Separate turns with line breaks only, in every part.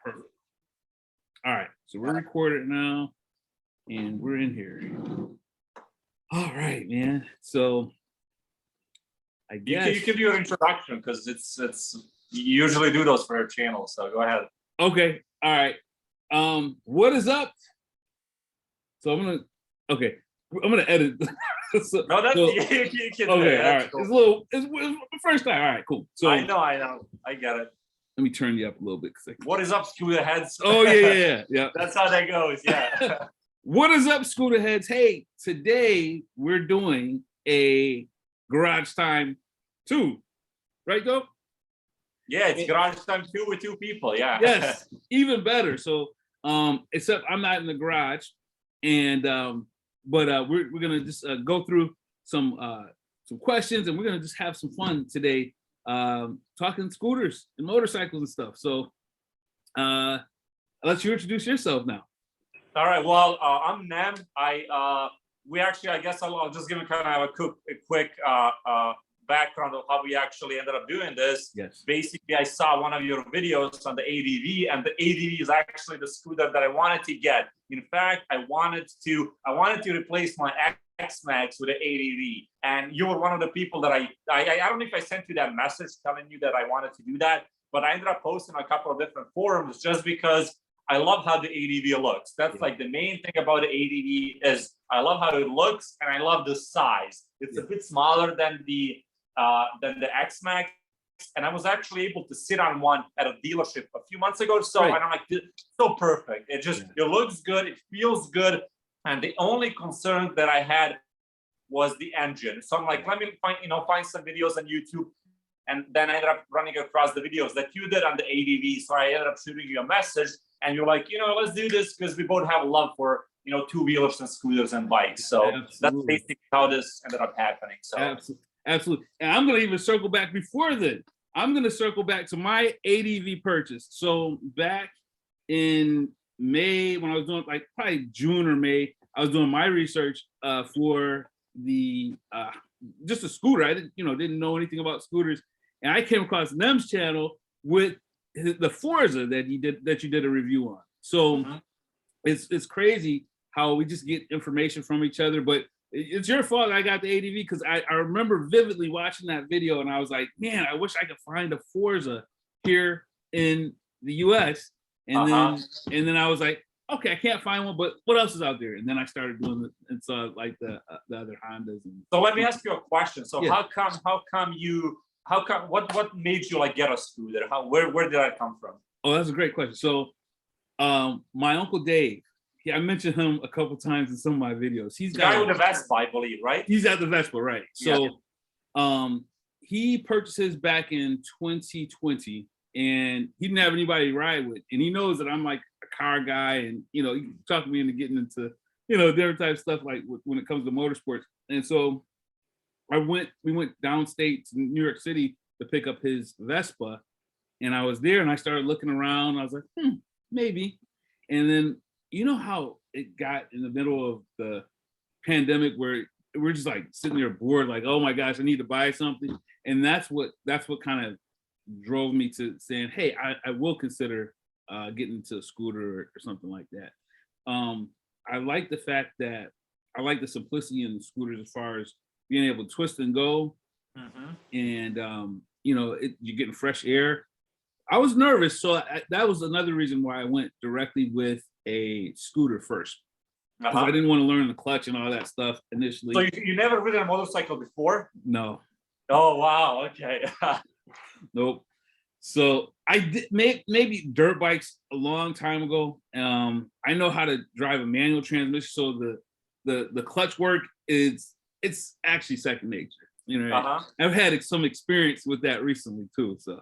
Perfect. All right, so we're recorded now, and we're in here. All right, man. So I guess
you can do your introduction because it's you usually do those for your channel. So go ahead.
Okay. All right. What is up? So I'm gonna edit.
No, that's
so,
you can
okay.
that's
All right.
cool.
It's the first time. All right. Cool. So
I know. I get it.
let me turn you up a little bit.
What is up, Scooter Heads?
Oh yeah.
That's how that goes. Yeah.
What is up, Scooter Heads? Hey, today we're doing a Garage Time 2, right, Go?
Yeah, it's Garage Time 2 with 2 people. Yeah.
Yes, even better. So, except I'm not in the garage, and but we're gonna just go through some questions, and we're gonna just have some fun today, talking scooters and motorcycles and stuff. So, I'll let you introduce yourself now.
All right. Well, I'm Nem. We actually, I guess I'll just give kind of a quick background of how we actually ended up doing this.
Yes.
Basically, I saw one of your videos on the ADV, and the ADV is actually the scooter that I wanted to get. In fact, I wanted to replace my Xmax with an ADV, and you were one of the people that I don't know if I sent you that message telling you that I wanted to do that, but I ended up posting a couple of different forums just because I love how the ADV looks. That's like the main thing about the ADV is I love how it looks, and I love the size. It's a bit smaller than the Xmax, and I was actually able to sit on one at a dealership a few months ago. So and I'm like, so perfect. It just it looks good, it feels good, and the only concern that I had was the engine. So I'm like, let me find some videos on YouTube. And then I ended up running across the videos that you did on the ADV. So I ended up shooting you a message, and you're like, let's do this because we both have a love for, two-wheelers and scooters and bikes. So that's basically how this ended up happening. So
absolutely. And I'm going to even circle back before then. I'm going to circle back to my ADV purchase. So back in May, when I was doing probably June or May, I was doing my research for the just a scooter. I didn't know anything about scooters. And I came across Nem's channel with the Forza that you did a review on. So it's crazy how we just get information from each other. But it's your fault I got the ADV because I remember vividly watching that video, and I was like, man, I wish I could find a Forza here in the US. And then I was like, okay, I can't find one, but what else is out there? And then I started doing it and saw like the other Hondas.
So let me ask you a question. So how come what made you get a scooter? Where did that come from?
Oh, that's a great question. So my Uncle Dave, I mentioned him a couple times in some of my videos. He's
the guy with the Vespa, I believe, right?
He's at the Vespa, right? So he purchased his back in 2020, and he didn't have anybody to ride with. And he knows that I'm like a car guy, and he talked me into getting into different type of stuff like when it comes to motorsports. And so we went downstate to New York City to pick up his Vespa, and I was there and I started looking around. I was like, maybe. And then how it got in the middle of the pandemic where we're just like sitting there bored, like, oh my gosh, I need to buy something. And that's what kind of drove me to saying, hey, I will consider getting into a scooter or something like that. I like the fact that I like the simplicity in the scooters as far as being able to twist and go, and you're getting fresh air. I was nervous, so that was another reason why I went directly with a scooter first. I didn't want to learn the clutch and all that stuff initially.
So you never ridden a motorcycle before?
No.
Oh wow. Okay.
Nope. So I did maybe dirt bikes a long time ago. I know how to drive a manual transmission, so the clutch work it's actually second nature. I've had some experience with that recently too. So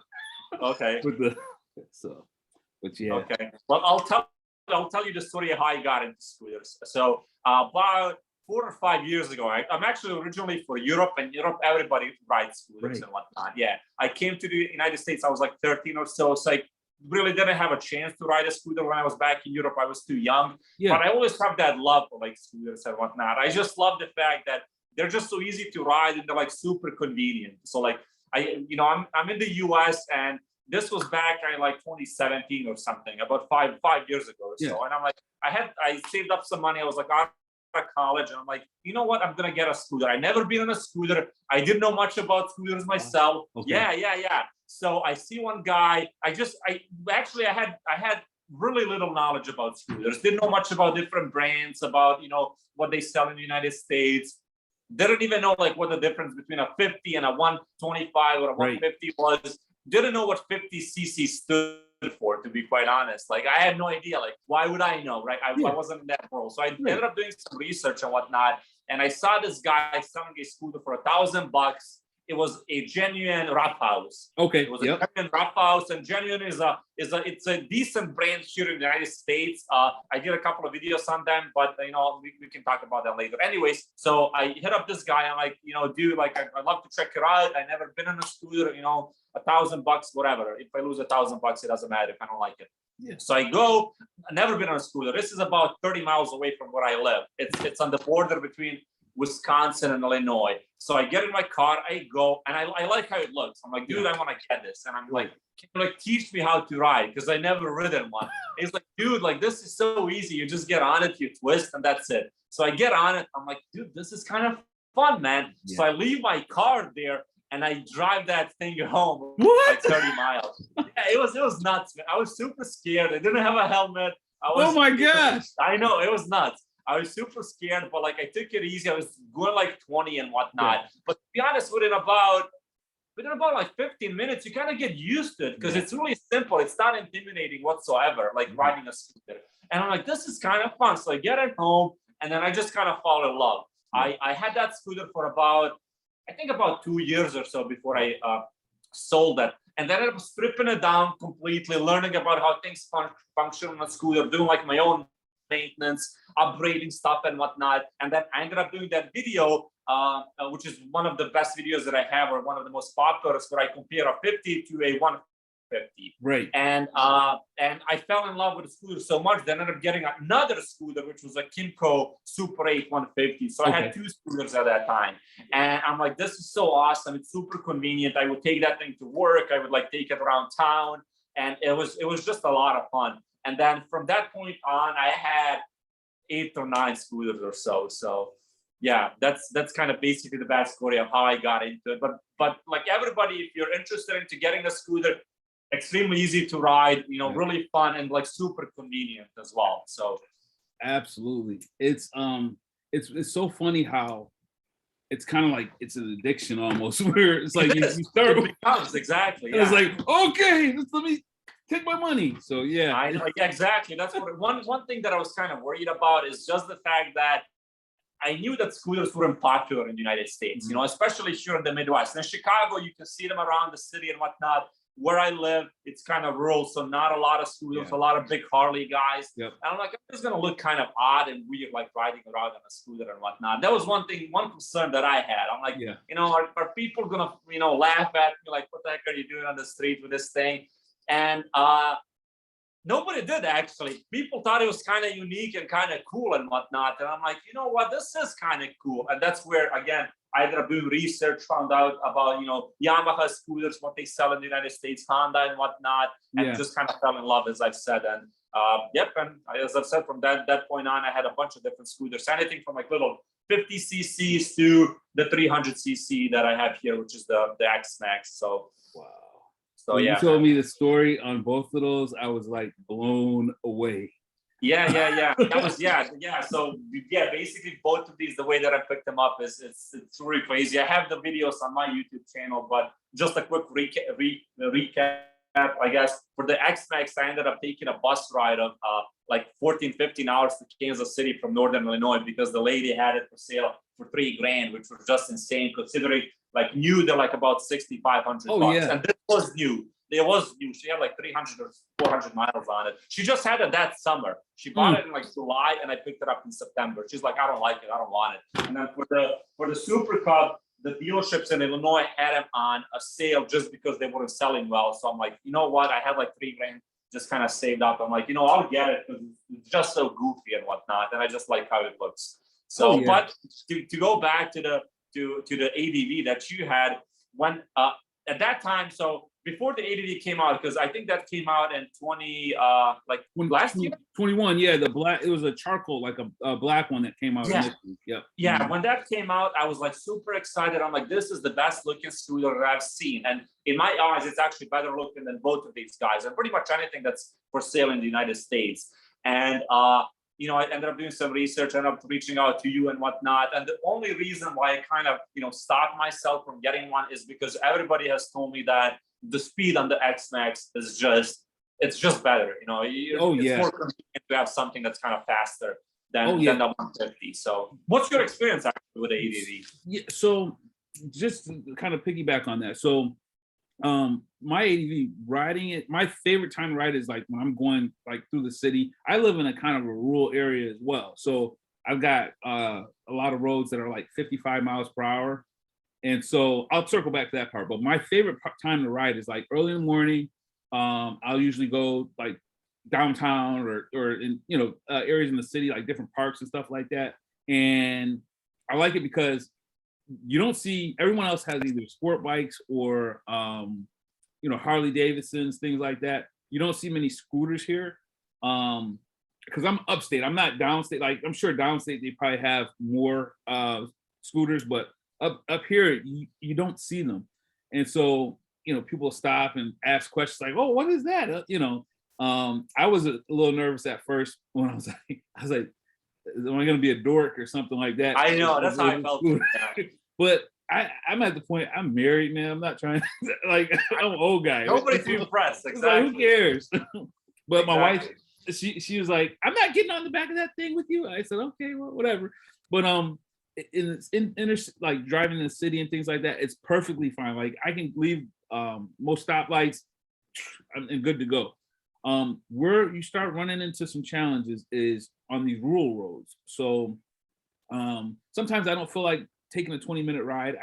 okay.
But yeah.
Okay. Well, I'll tell you the story of how I got into scooters. So about 4 or 5 years ago, I'm actually originally for Europe, and Europe everybody rides scooters and whatnot. Yeah, I came to the United States. I was like 13 or so. So I really didn't have a chance to ride a scooter when I was back in Europe. I was too young. But I always have that love for scooters and whatnot. I just love the fact that they're just so easy to ride, and they're super convenient. So I'm in the US, and this was back in like 2017 or something, about five years ago or so. And I'm like, I saved up some money. I was like out of college, and I'm like, you know what? I'm gonna get a scooter. I never been on a scooter. I didn't know much about scooters myself. Yeah. So I see one guy. I had really little knowledge about scooters. Didn't know much about different brands, about what they sell in the United States. Didn't even know like what the difference between a 50 and a 125 or a 150 was. Didn't know what 50cc stood for, to be quite honest. Like I had no idea. Like why would I know, right? I wasn't in that world. So I ended up doing some research and whatnot, and I saw this guy selling a scooter for $1,000. It was a genuine rough house. It was a genuine rough house, and genuine it's a decent brand here in the United States. I did a couple of videos on them, but we can talk about that later. Anyways, so I hit up this guy. I'm like, dude, like I'd love to check it out. I never been on a scooter. $1,000, whatever. If I lose $1,000, it doesn't matter if I don't like it. So I go. I've never been on a scooter. This is about 30 miles away from where I live. It's on the border between Wisconsin and Illinois. So I get in my car, I go, and I like how it looks. I'm like, dude, I want to get this. And I'm like, can you like teach me how to ride? Because I never ridden one. He's like, dude, like this is so easy. You just get on it, you twist, and that's it. So I get on it. I'm like, dude, this is kind of fun, man. So I leave my car there and I drive that thing home like 30 miles. It was nuts, man. I was super scared. I didn't have a helmet.
Oh my gosh.
I know, it was nuts. I was super scared, but like I took it easy. I was going like 20 and whatnot. But to be honest, within about like 15 minutes, you kind of get used to it because it's really simple. It's not intimidating whatsoever, like riding a scooter. And I'm like, this is kind of fun. So I get it home, and then I just kind of fall in love. I had that scooter for about 2 years or so before I sold it. And then I was stripping it down completely, learning about how things function on a scooter, doing like my own maintenance, upgrading stuff and whatnot. And then I ended up doing that video, which is one of the best videos that I have, or one of the most popular, where I compare a 50 to a 150.
Right.
And I fell in love with the scooter so much that I ended up getting another scooter, which was a Kimco Super 8 150. So I had two scooters at that time. And I'm like, this is so awesome. It's super convenient. I would take that thing to work. I would like take it around town. And it was just a lot of fun. And then from that point on, I had 8 or 9 scooters or so. So yeah, that's kind of basically the backstory of how I got into it. But like everybody, if you're interested into getting a scooter, extremely easy to ride, really fun and like super convenient as well. So
absolutely. It's so funny how it's kind of like it's an addiction almost, where it's like you start
exactly.
It's like, okay, let me take my money. So yeah,
I know, exactly. That's what one thing that I was kind of worried about is just the fact that I knew that scooters weren't popular in the United States, especially here in the Midwest. In Chicago, you can see them around the city and whatnot. Where I live, it's kind of rural, so not a lot of scooters, a lot of big Harley guys. And I'm like, it's going to look kind of odd and weird, like riding around on a scooter and whatnot. That was one concern that I had. I'm like, are people going to, laugh at me? Like, what the heck are you doing on the street with this thing? And nobody did, actually. People thought it was kind of unique and kind of cool and whatnot. And I'm like, you know what, this is kind of cool. And that's where, again, I ended up doing research, found out about, Yamaha scooters, what they sell in the United States, Honda and whatnot, and just kind of fell in love, as I've said. And and as I've said, from that point on, I had a bunch of different scooters, anything from like little 50cc's to the 300cc that I have here, which is the Xmax. So
wow.
So
when you told me the story on both of those, I was like blown away.
Yeah. That was So basically both of these, the way that I picked them up is it's really crazy. I have the videos on my YouTube channel, but just a quick recap, I guess. For the Xmax, I ended up taking a bus ride of like 14-15 hours to Kansas City from Northern Illinois, because the lady had it for sale for $3,000, which was just insane considering like new, they're like about $6,500 bucks. And this was new. It was new. She had like 300 or 400 miles on it. She just had it that summer. She bought it in like July, and I picked it up in September. She's like, I don't like it. I don't want it. And then for the Super Cub, the dealerships in Illinois had them on a sale just because they weren't selling well. So I'm like, you know what? I had like $3,000 just kind of saved up. I'm like, I'll get it because it's just so goofy and whatnot. And I just like how it looks. So, but to go back to the ADV that you had, when at that time, so before the ADV came out, because I think that came out in last year.
21, yeah, the black. It was a charcoal, like a black one that came out.
Yeah,
yep.
Yeah. When that came out, I was like super excited. I'm like, this is the best looking scooter that I've seen, and in my eyes, it's actually better looking than both of these guys, and pretty much anything that's for sale in the United States. And you know, I ended up doing some research, ended up reaching out to you and whatnot. And the only reason why I kind of, you know, stopped myself from getting one is because everybody has told me that the speed on the Xmax is it's just better. You know, it's more convenient to have something that's kind of faster than the 150. So what's your experience actually with the ADV?
Yeah, so just to kind of piggyback on that. So my ADV riding it, my favorite time to ride is like when I'm going like through the city. I live in a kind of a rural area as well, so I've got a lot of roads that are like 55 miles per hour, and so I'll circle back to that part. But my favorite time to ride is like early in the morning. I'll usually go like downtown or in areas in the city, like different parks and stuff like that, and I like it because you don't see, everyone else has either sport bikes or Harley Davidsons, things like that. You don't see many scooters here because I'm upstate. I'm not downstate. Like I'm sure downstate they probably have more scooters, but up here you don't see them. And so people stop and ask questions like, "Oh, what is that?" I was a little nervous at first when I was like, am I going to be a dork or something like that?
I know, that's how I felt.
But I'm at the point, I'm married, man. I'm not trying to, like, I'm an old guy.
Nobody's too impressed. Exactly.
Like, who cares? But my wife, she was like, I'm not getting on the back of that thing with you. I said, okay, well, whatever. But in like driving in the city and things like that, it's perfectly fine. Like I can leave most stoplights and good to go. Where you start running into some challenges is on these rural roads. So sometimes I don't feel like taking a 20-minute ride.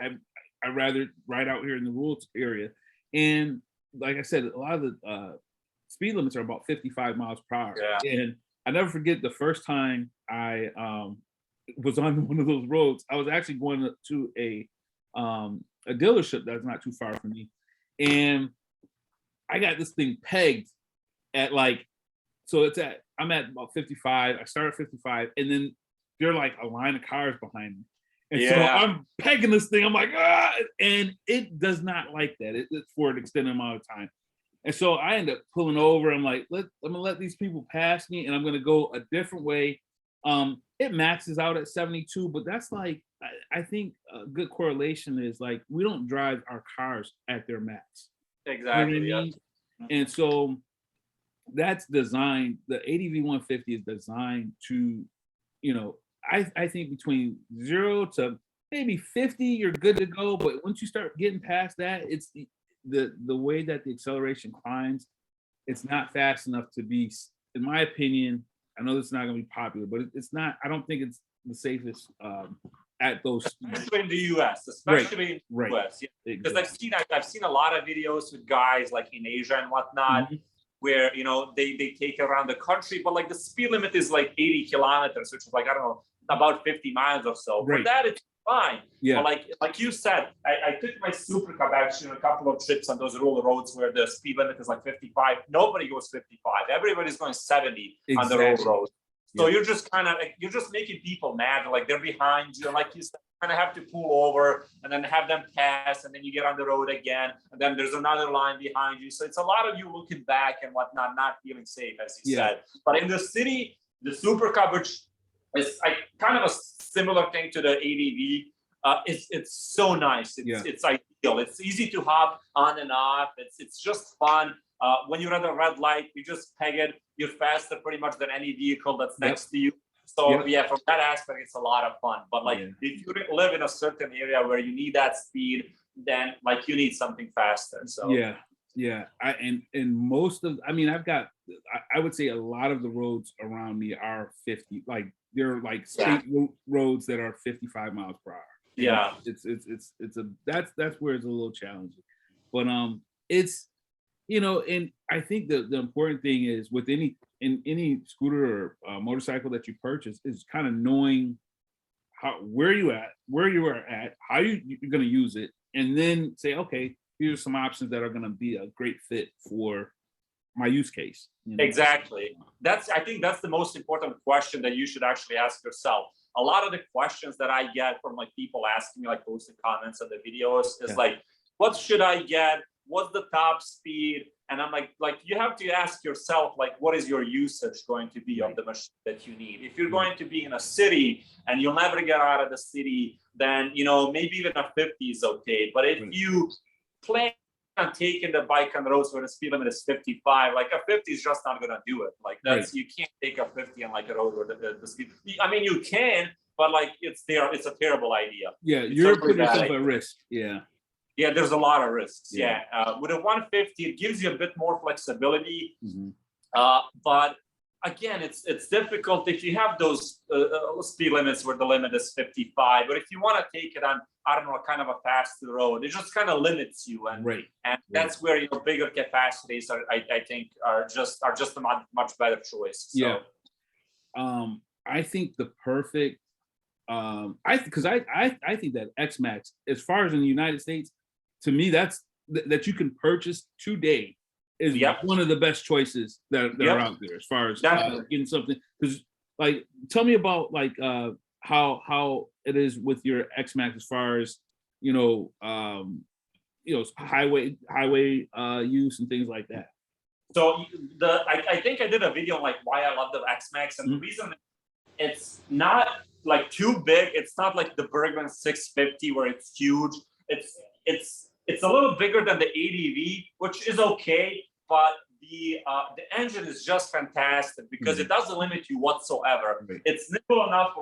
I'd rather ride out here in the rural area. And like I said, a lot of the speed limits are about 55 miles per hour.
Yeah.
And I never forget the first time I was on one of those roads. I was actually going to a dealership that's not too far from me. And I got this thing pegged at like, so I'm at about 55. I start at 55, and then there are like a line of cars behind me. And so I'm pegging this thing. I'm like, and it does not like that. It's for an extended amount of time. And so I end up pulling over. I'm like, I'm gonna let these people pass me, and I'm gonna go a different way. It maxes out at 72, but that's like, I think a good correlation is like we don't drive our cars at their max.
Exactly.
You know what I mean? And so that's designed, the ADV 150 is designed to, I think between 0 to maybe 50, you're good to go. But once you start getting past that, it's the way that the acceleration climbs, it's not fast enough to be, in my opinion. I know this is not going to be popular, but it's not. I don't think it's the safest at those speeds.
Especially in the US, especially in the US. Because exactly. I've seen a lot of videos with guys like in Asia and whatnot, where they take around the country, but like the speed limit is like 80 kilometers, which is like, I don't know, about 50 miles or so. For that, it's fine. Yeah. But like you said, I took my Super Cup actually on a couple of trips on those rural roads where the speed limit is like 55. Nobody goes 55. Everybody's going 70 on the rural roads. So you're just you're just making people mad. Like they're behind you, and like you said, you kind of have to pull over and then have them pass, and then you get on the road again, and then there's another line behind you. So it's a lot of you looking back and whatnot, not feeling safe, as you said. But in the city, the Super Cup, which is kind of a similar thing to the ADV, it's so nice. It's ideal. It's easy to hop on and off. It's just fun. When you're at a red light, you just peg it. You're faster pretty much than any vehicle that's next to you. So from that aspect, it's a lot of fun. But if you live in a certain area where you need that speed, then you need something faster. So
and most of, I've got, I would say a lot of the roads around me are 50. Like they're like state roads that are 55 miles per hour.
Yeah,
that's where it's a little challenging. But it's. And I think the important thing is with any scooter or motorcycle that you purchase is kind of knowing where you are at, how you're going to use it, and then say, okay, here's some options that are going to be a great fit for my use case. You know?
Exactly. I think that's the most important question that you should actually ask yourself. A lot of the questions that I get from like people asking me, like posting comments on the videos is like, what should I get? What's the top speed? And I'm like you have to ask yourself, like, what is your usage going to be of the machine that you need? If you're going to be in a city and you'll never get out of the city, then, you know, maybe even a 50 is okay. But if you plan on taking the bike on the roads where the speed limit is 55, like a 50 is just not going to do it. Like that's, you can't take a 50 on like a road where the speed, I mean, you can, but like it's a terrible idea.
Yeah, you're putting yourself at risk.
Yeah, there's a lot of risks. With a 150, it gives you a bit more flexibility. But again, it's difficult if you have those speed limits where the limit is 55. But if you want to take it on, I don't know, kind of a faster road, it just kind of limits you. And that's where, you know, bigger capacities are, I think, are just a much better choice. So.
I think the perfect. I think that Xmax, as far as in the United States, to me, that's that you can purchase today is one of the best choices that are out there as far as getting something. Because, like, tell me about like how it is with your Xmax as far as highway use and things like that.
So I think I did a video on like why I love the Xmax, and the reason it's not like too big. It's not like the Bergman 650 where it's huge. It's a little bigger than the ADV, which is okay, but the engine is just fantastic because it doesn't limit you whatsoever. It's nimble enough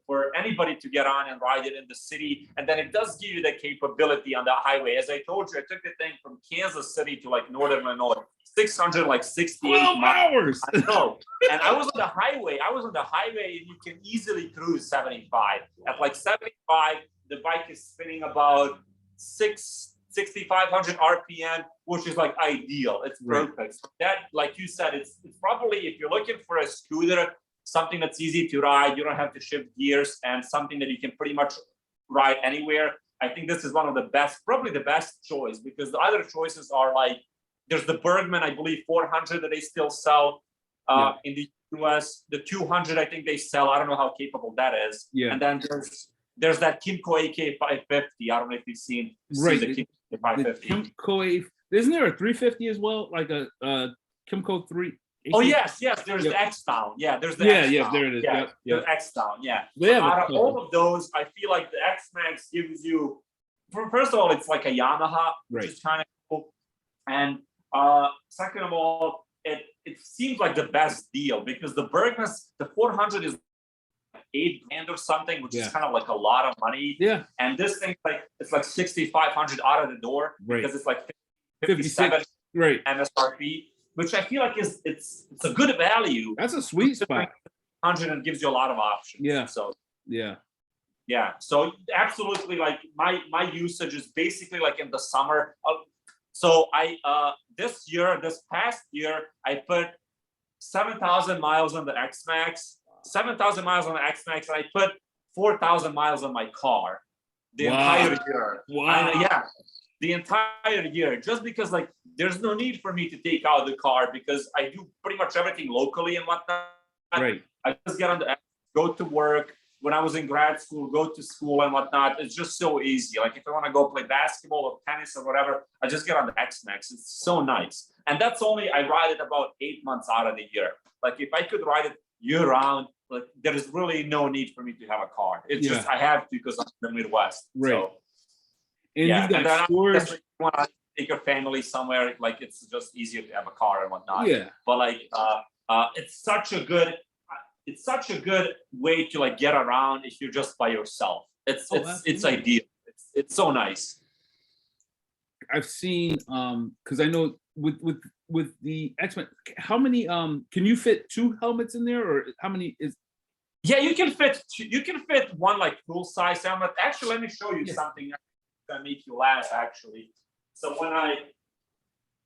for anybody to get on and ride it in the city, and then it does give you the capability on the highway. As I told you, I took the thing from Kansas City to like northern Illinois, 668
hours.
I know. And I was on the highway, and you can easily cruise 75. At like 75, the bike is spinning about 6,500 RPM, which is like ideal. It's perfect. So that, like you said, it's probably, if you're looking for a scooter, something that's easy to ride, you don't have to shift gears, and something that you can pretty much ride anywhere, I think this is one of the best, probably the best choice, because the other choices are like, there's the Bergman, I believe 400 that they still sell in the US. The 200, I think they sell. I don't know how capable that is. And then there's that Kimco AK550. I don't know if you've seen the Kimco 550.
Kimco A, isn't there a 350 as well? Like a Kimco 3?
Oh yes, there's the X-Down. Yeah, there's the X-Down.
There it is.
The X-Down. So out of all of those, I feel like the X-Max gives you, first of all, it's like a Yamaha, which is kind of cool. And second of all, it seems like the best deal, because the Bergman's, the 400 is $8,000 or something, which is kind of like a lot of money. And this thing, it's like 6,500 out of the door, because it's like 57 MSRP, which I feel like it's a good value.
That's a sweet spot.
100 and gives you a lot of options. So absolutely, like my usage is basically like in the summer. So this past year, I put 7,000 miles on the Xmax, 7,000 miles on the Xmax, and I put 4,000 miles on my car the entire year. The entire year, just because like there's no need for me to take out the car, because I do pretty much everything locally and whatnot. I just get on the X, go to work. When I was in grad school, go to school and whatnot. It's just so easy. Like if I want to go play basketball or tennis or whatever, I just get on the Xmax. It's so nice. And that's only, I ride it about 8 months out of the year. Like if I could ride it year round, like there is really no need for me to have a car. It's just, I have to, because I'm in the Midwest. So,
and you've got storage.
You want to take your family somewhere, like it's just easier to have a car and whatnot. But like, it's such a good way to like get around if you're just by yourself. It's ideal. It's so nice.
I've seen because I know with the X-Men, how many can you fit 2 helmets in there, or how many is?
Yeah, you can fit one like full size helmet. Actually, let me show you something that make you laugh. Actually, so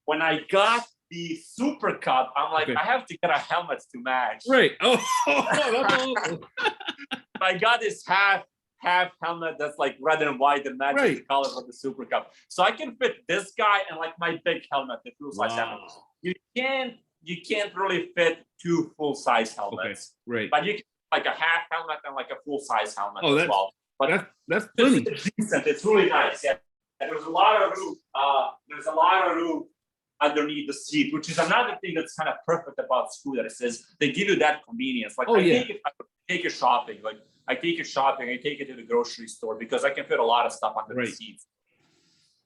when I got the Super Cup, I'm like, I have to get a helmet to match.
That's awesome.
I got this half half helmet that's like red and white and matches the colors of the Super Cup. So I can fit this guy and like my big helmet, the full-size helmet. You can't really fit two full-size helmets.
Right.
But you can like a half helmet and like a full-size helmet as well. But
that's plenty.
It's decent. It's really nice. Yeah. And there's a lot of room. There's a lot of room underneath the seat, which is another thing that's kind of perfect about scooters, is they give you that convenience. Like I take it shopping. Like I take it shopping. I take it to the grocery store because I can fit a lot of stuff under the seats.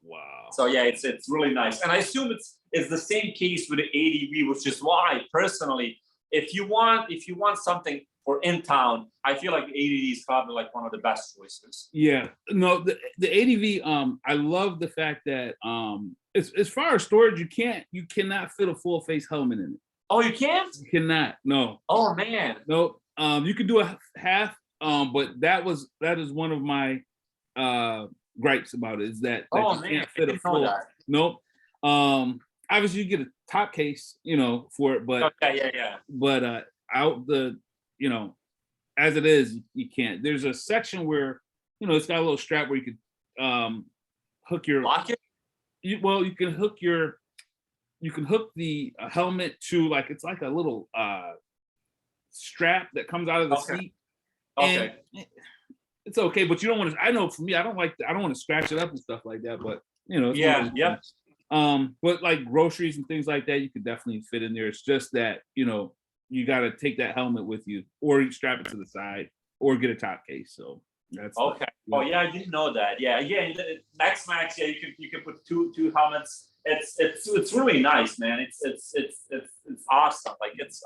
Wow.
So yeah, it's really nice. And I assume it's the same case with the ADV, which is why personally, if you want something for in town, I feel like the ADV is probably like one of the best choices.
Yeah. No, the ADV, I love the fact that as far as storage, you cannot fit a full face helmet in it.
Oh, you can't?
You cannot. No.
Oh man.
No. You can do a half, but that is one of my gripes about it, is that you can't fit a full. Nope. Obviously you get a top case, for it, but but out the, as it is, you can't. There's a section where, it's got a little strap where you could hook your
lock it.
You can hook the helmet to, like, it's like a little strap that comes out of the seat.
Okay.
And it's okay, but you don't want to. I know for me, I don't want to scratch it up and stuff like that. But it's but like groceries and things like that, you could definitely fit in there. It's just that you got to take that helmet with you, or you strap it to the side, or get a top case. So that's
okay. Oh yeah, I didn't know that. Yeah, again, Xmax. Yeah, you can put two helmets. It's really nice, man. It's awesome. Like it's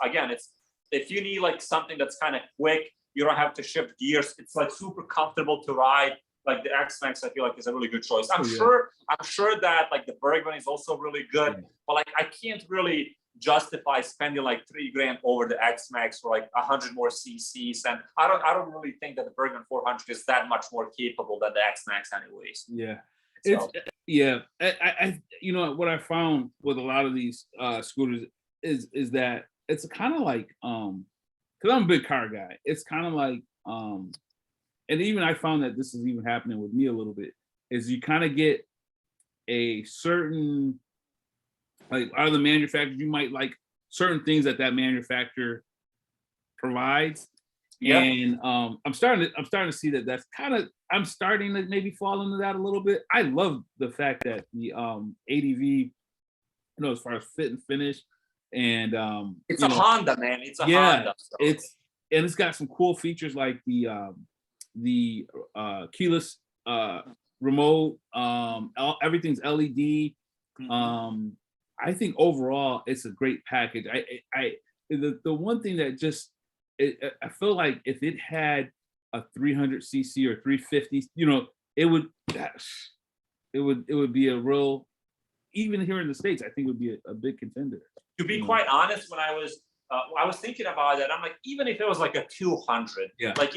if you need like something that's kind of quick, you don't have to shift gears. It's like super comfortable to ride. Like the Xmax, I feel like is a really good choice. I'm sure that like the Bergman is also really good, but like I can't really justify spending like $3,000 over the Xmax for like 100 more cc's, and I don't really think that the Bergman 400 is that much more capable than the Xmax, anyways.
Yeah.
So.
I what I found with a lot of these scooters is that it's kind of like because I'm a big car guy. It's kind of like and even I found that this is even happening with me a little bit, is you kind of get a certain, like, out of the manufacturers, you might like certain things that manufacturer provides. And I'm starting to see that's kind of, I'm starting to maybe fall into that a little bit. I love the fact that the ADV, as far as fit and finish, and
it's a Honda, man. It's a Honda. So.
It's got some cool features like the keyless remote, everything's LED. I think overall it's a great package. The one thing that just I feel like if it had a 300cc or 350, it would be a real, even here in the States, I think it would be a big contender.
To be quite honest, when I was thinking about it, I'm like, even if it was like a 200, like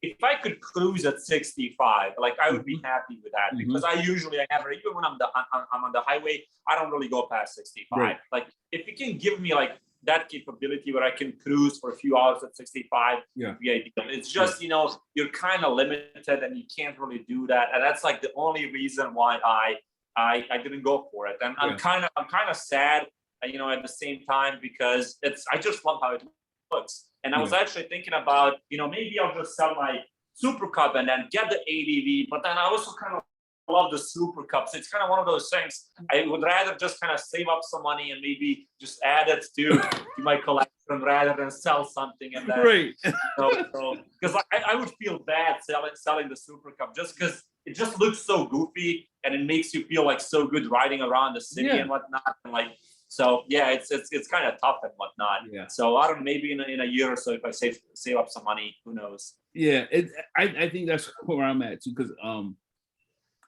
if I could cruise at 65, like I would be happy with that, because I never, even when I'm on the highway, I don't really go past 65. Right. Like if you can give me like that capability where I can cruise for a few hours at 65, it's just you're kind of limited and you can't really do that, and that's like the only reason why I didn't go for it. And I'm kind of sad, at the same time, because I just love how it looks. And I was actually thinking about, maybe I'll just sell my Super Cup and then get the ADV, but then I also kind of love the Super Cup. So it's kind of one of those things. I would rather just kind of save up some money and maybe just add it to my collection rather than sell something. And then, because I would feel bad selling the Super Cup just because it just looks so goofy and it makes you feel like so good riding around the city and whatnot. And like, so yeah, it's kind of tough and whatnot. Yeah. So I don't know, maybe in a year or so, if I save up some money, who knows? Yeah,
I think that's where I'm at too, because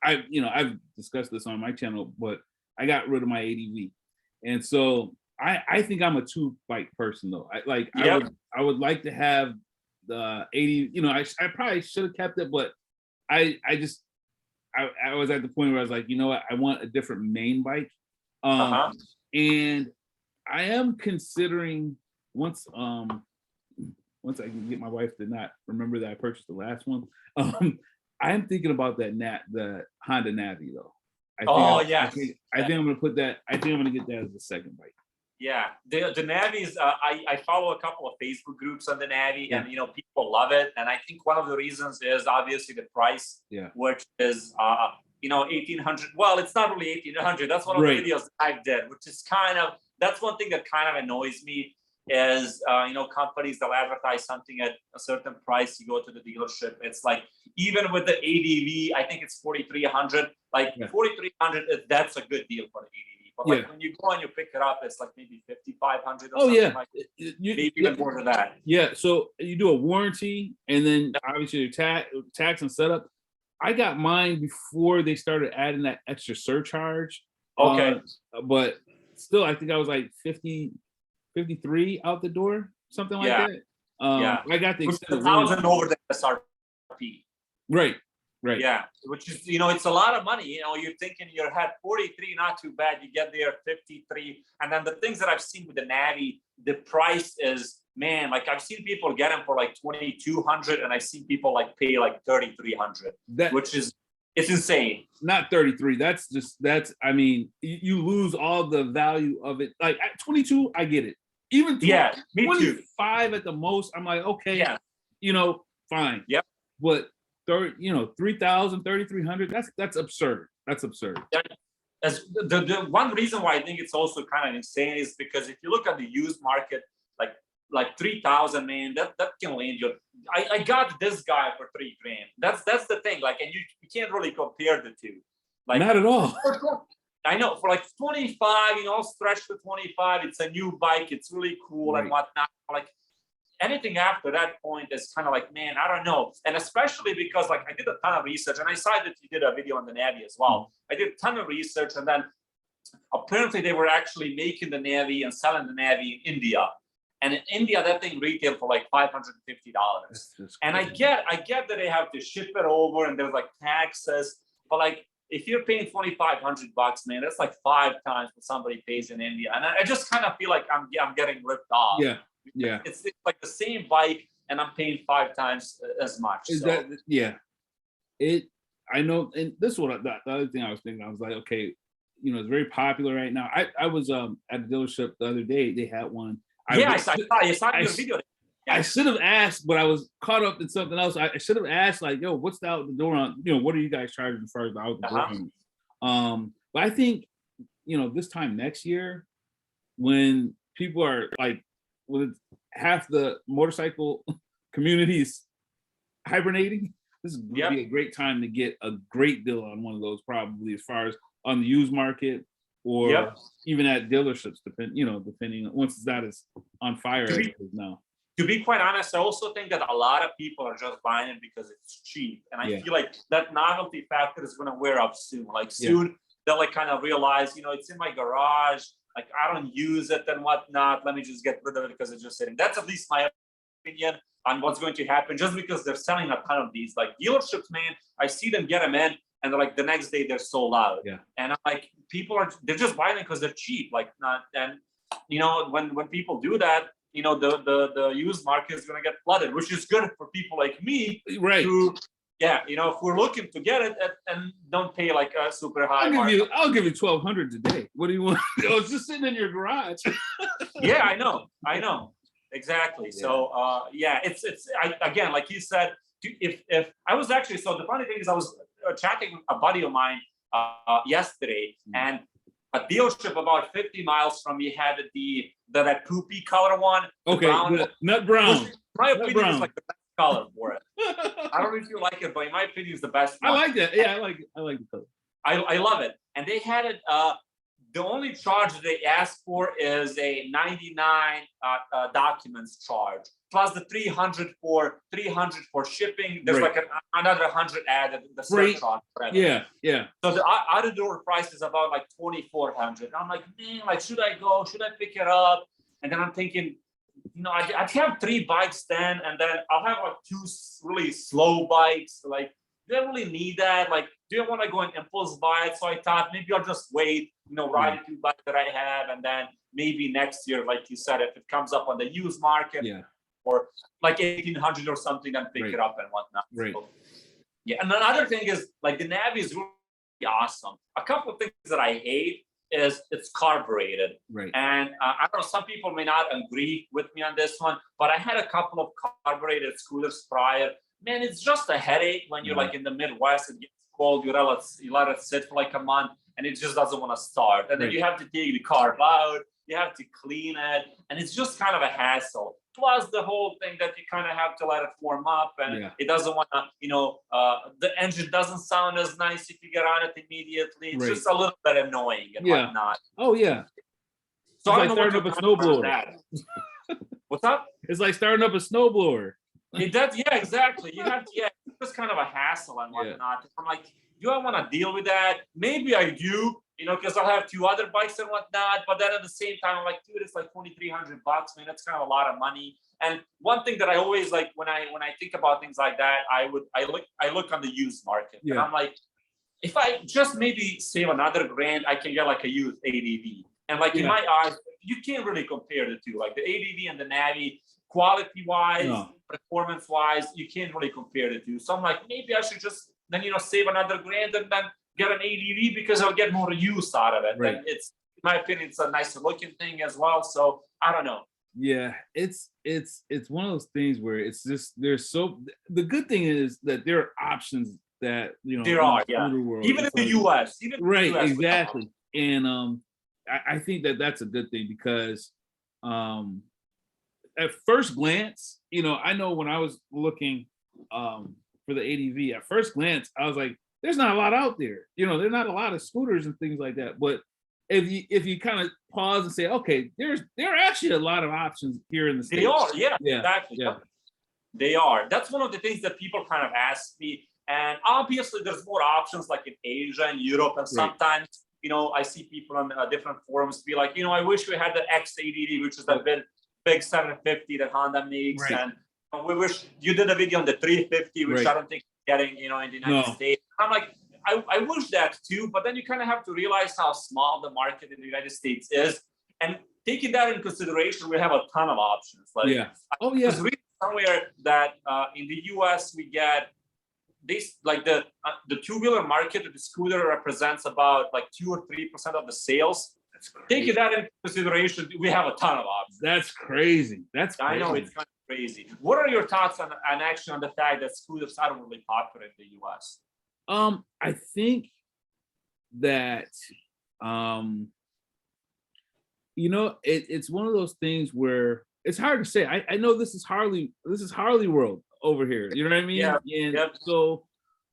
I've discussed this on my channel, but I got rid of my ADV, and so I think I'm a 2-bike person though. I would like to have the 80. I probably should have kept it, but I was at the point where I was like, what, I want a different main bike. And I am considering once once I can get my wife to not remember that I purchased the last one. I'm thinking about the Honda Navi though. I think I'm gonna put that. I think I'm gonna get that as the second bike.
Yeah, the Navis. I follow a couple of Facebook groups on the Navi, and people love it. And I think one of the reasons is obviously the price, which is 1,800. Well, it's not really 1,800. That's one of the videos that I did, which is that's one thing that kind of annoys me. Is companies that advertise something at a certain price, you go to the dealership, it's like, even with the ADV, I think it's 4,300. Like 4,300, that's a good deal for the ADV. But like when you go and you pick it up, it's like maybe 5,500 or something like that. Maybe even more than that.
Yeah, so you do a warranty, and then obviously your tax and setup. I got mine before they started adding that extra surcharge.
Okay.
But still, I think I was like 53 out the door, something like that. I got the extended
1,000 over the SRP.
Right.
Yeah, which is it's a lot of money. You're thinking you had 43, not too bad. You get there 53, and then the things that I've seen with the Navi, the price is, man, like I've seen people get them for like 2,200, and I've seen people like pay like 3,300, which is it's insane.
Not 33. I mean, you lose all the value of it. Like at 22, I get it. Even 25 at the most, I'm like, okay, fine.
Yep.
But 3,000, 3,300, that's absurd. That's absurd.
As the one reason why I think it's also kind of insane is because if you look at the used market, like 3,000, man, that can land you. I got this guy for $3,000. That's the thing. Like, and you can't really compare the two. Like,
not at all.
I know, for like 25, stretch to 25, it's a new bike, it's really cool and whatnot. Like anything after that point is kind of like, man, I don't know. And especially because like I did a ton of research, and I saw that you did a video on the Navi as well. I did a ton of research, and then apparently they were actually making the Navi and selling the Navi in India. And in India, that thing retailed for like $550. And I get that they have to ship it over, and there's like taxes, but like, if you're paying $2,500, man, that's like 5 times what somebody pays in India. And I just kind of feel like I'm getting ripped off.
Yeah.
It's like the same bike, and I'm paying 5 times as much.
I know, and this is what the other thing I was thinking. I was like, okay, it's very popular right now. I was at a dealership the other day. They had one.
I saw your video.
I should have asked, but I was caught up in something else. I should have asked, like, yo, what's the out the door on? What are you guys charging as far as the out the door? But I think, this time next year, when people are like, with half the motorcycle communities hibernating, this is going to be a great time to get a great deal on one of those, probably as far as on the used market, or even at dealerships, depending once it's not as on fire as it is now.
To be quite honest, I also think that a lot of people are just buying it because it's cheap. And I feel like that novelty factor is going to wear off soon. Like soon they'll like kind of realize, it's in my garage. Like I don't use it and whatnot. Let me just get rid of it because it's just sitting. That's at least my opinion on what's going to happen, just because they're selling a ton of these. Like dealerships, man, I see them get them in, and they're like the next day they're sold out. And I'm like, they're just buying it because they're cheap. Like when people do that, the used market is going to get flooded, which is good for people like me.
Right.
If we're looking to get it and don't pay like a super high.
I'll give you 1,200 today. What do you want? It's just sitting in your garage.
I know. Exactly. So it's again, like you said, if I was actually, so the funny thing is I was chatting with a buddy of mine yesterday, and a dealership about 50 miles from me had that poopy color one.
Okay, nut brown.
My opinion is like the best color for it. I don't know if you like it, but in my opinion, it's the best one.
I like that. Yeah, I like the color.
I love it. And they had it. The only charge they asked for is a 99 documents charge, plus the 300 for shipping. There's like another 100 added. The surcharge.
Yeah.
So the out of door price is about like 2,400. I'm like, man, like, should I go? Should I pick it up? And then I'm thinking, I'd have 3 bikes then, and then I'll have like 2 really slow bikes. Like, do I really need that? Like, do I want to go and impulse buy it? So I thought maybe I'll just wait, ride the 2 bikes that I have, and then maybe next year, like you said, if it comes up on the used market, for like 1,800 or something and pick it up and whatnot. So, yeah, and another thing is like the Navi is really awesome. A couple of things that I hate is it's carbureted. And I don't know, some people may not agree with me on this one, but I had a couple of carbureted scooters prior. Man, it's just a headache when you're like in the Midwest, it gets cold, you let it sit for like a month and it just doesn't want to start. And then you have to take the carb out, you have to clean it, and it's just kind of a hassle. Plus the whole thing that you kind of have to let it warm up, and it doesn't want to, you know, the engine doesn't sound as nice if you get on it immediately. It's just a little bit annoying and whatnot.
Oh yeah.
So
it's
I
like
don't know
starting up a snowblower.
What's up?
It's like starting up a snowblower.
It does, yeah, exactly. You have to, it's just kind of a hassle and whatnot. I'm like, do I want to deal with that? Maybe I do, you know, because I'll have 2 other bikes and whatnot. But then at the same time, I'm like, dude, it's like $2,300. Man, that's kind of a lot of money. And one thing that I always like when I think about things like that, I look on the used market, and I'm like, if I just maybe save another grand, I can get like a used ADV. And like in my eyes, you can't really compare the two. Like the ADV and the Navi, quality-wise, performance-wise, you can't really compare the two. So I'm like, maybe I should just then, you know, save another grand and then get an ADV because I'll get more use out of it. And it's, in my opinion, it's a nicer looking thing as well. So I don't know.
Yeah, it's one of those things where it's just there's so the good thing is that there are options that, you know,
there are,
world,
even in the US, even in the US,
exactly. And I think that that's a good thing because at first glance, you know, I know when I was looking for the ADV, at first glance, I was like, there's not a lot out there. You know, there's not a lot of scooters and things like that. But if you kind of pause and say, okay, there are actually a lot of options here in the States.
They are, exactly. They are. That's one of the things that people kind of ask me. And obviously, there's more options like in Asia and Europe. And sometimes, you know, I see people on different forums be like, you know, I wish we had the X ADV, which is that big 750 that Honda makes. And we wish you did a video on the 350, which I don't think you're getting, you know, in the United States. I'm like, I wish that too, but then you kind of have to realize how small the market in the United States is. And taking that into consideration, we have a ton of options. Like, I was reading somewhere that in the US, we get this, like the two-wheeler market, the scooter represents about like 2 or 3% of the sales. Taking that into consideration, we have a ton of options.
That's crazy.
I know, it's kind of crazy. What are your thoughts on actually on the fact that scooters are really popular in the US?
I think that you know, it's one of those things where it's hard to say. I know this is Harley world over here. You know what I mean? And so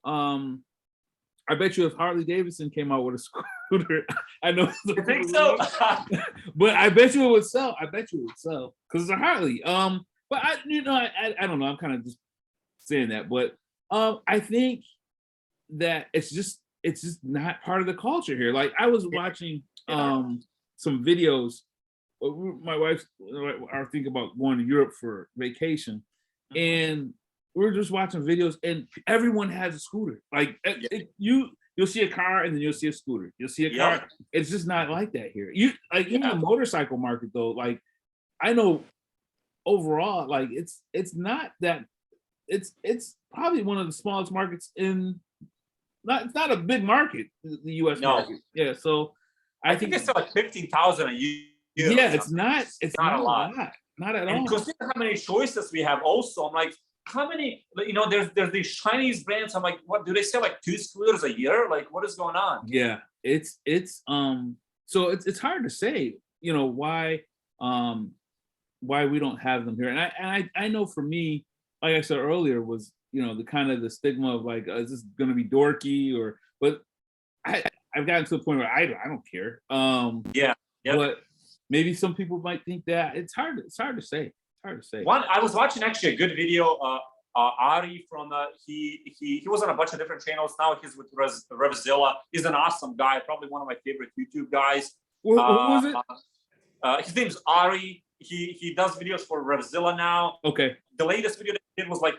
I bet you if Harley Davidson came out with a scooter, I know
I think so.
but I bet you it would sell. I bet you it would sell because it's a Harley. But I don't know. I'm kind of just saying that, but I think that it's just not part of the culture here. Like I was watching some videos. My wife are thinking about going to Europe for vacation, and we're just watching videos, and everyone has a scooter. Like you'll see a car, and then you'll see a scooter. You'll see a car. It's just not like that here. Even the motorcycle market though. Like I know overall, like it's not that. It's probably one of the smallest markets in. It's not a big market, the U.S. market. Yeah, so
I think it's like 15,000 a year.
Yeah, it's not a lot. Not at all.
And consider how many choices we have. Also, I'm like, how many? You know, there's these Chinese brands. I'm like, what do they sell? Like 2 scooters a year? Like, what is going on?
Yeah, it's so it's hard to say. You know why we don't have them here, and I know for me, like I said earlier, was the kind of the stigma of like, is this going to be dorky but I've gotten to the point where I don't care. But maybe some people might think that it's hard to say. It's hard to say.
I was watching actually a good video. Ari from he was on a bunch of different channels. Now he's with Revzilla. He's an awesome guy. Probably one of my favorite YouTube guys.
Who was it?
His name's Ari. He does videos for Revzilla now.
Okay.
The latest video that he did was like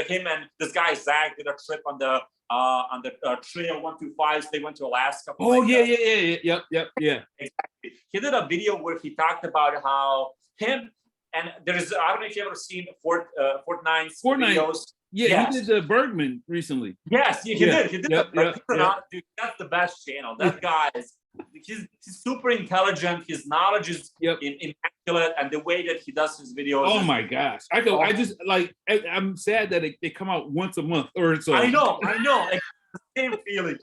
him and this guy Zach did a trip on the trail 125s. They went to Alaska.
Oh yeah. Yep.
Exactly. He did a video where he talked about how him And there's, I don't know if you've ever seen Fortnite's
Fortnite.
videos.
Yeah,
Yes.
he did the Bergman recently.
Yes, he did. He did.
Yep,
But dude, that's the best channel. That guy is, he's super intelligent. His knowledge is immaculate, and the way that he does his videos.
Oh my gosh, I just like, I'm sad that they come out once a month or so.
I know. It's the same feeling.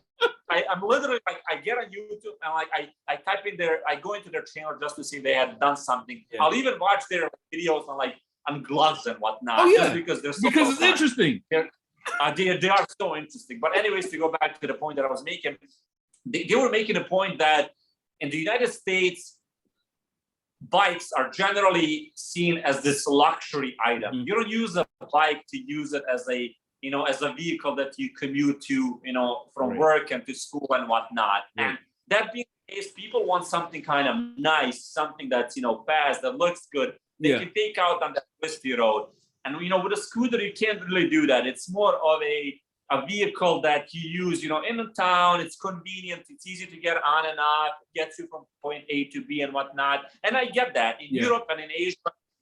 I'm literally like, I get on YouTube and like I type in there, I go into their channel just to see if they had done something. Yeah. I'll even watch their videos on gloves and whatnot.
Oh yeah,
just because they're so
it's interesting.
They are so interesting. But anyways, to go back to the point that I was making, they were making a point that in the United States, bikes are generally seen as this luxury item. You don't use a bike to use it as a as a vehicle that you commute to, from work and to school and whatnot. And that being the case, people want something kind of nice, something that's, fast, that looks good. They can take out on that twisty road. And, with a scooter, you can't really do that. It's more of a vehicle that you use, in the town. It's convenient. It's easy to get on and off, gets you from point A to B and whatnot. And I get that. In Europe and in Asia,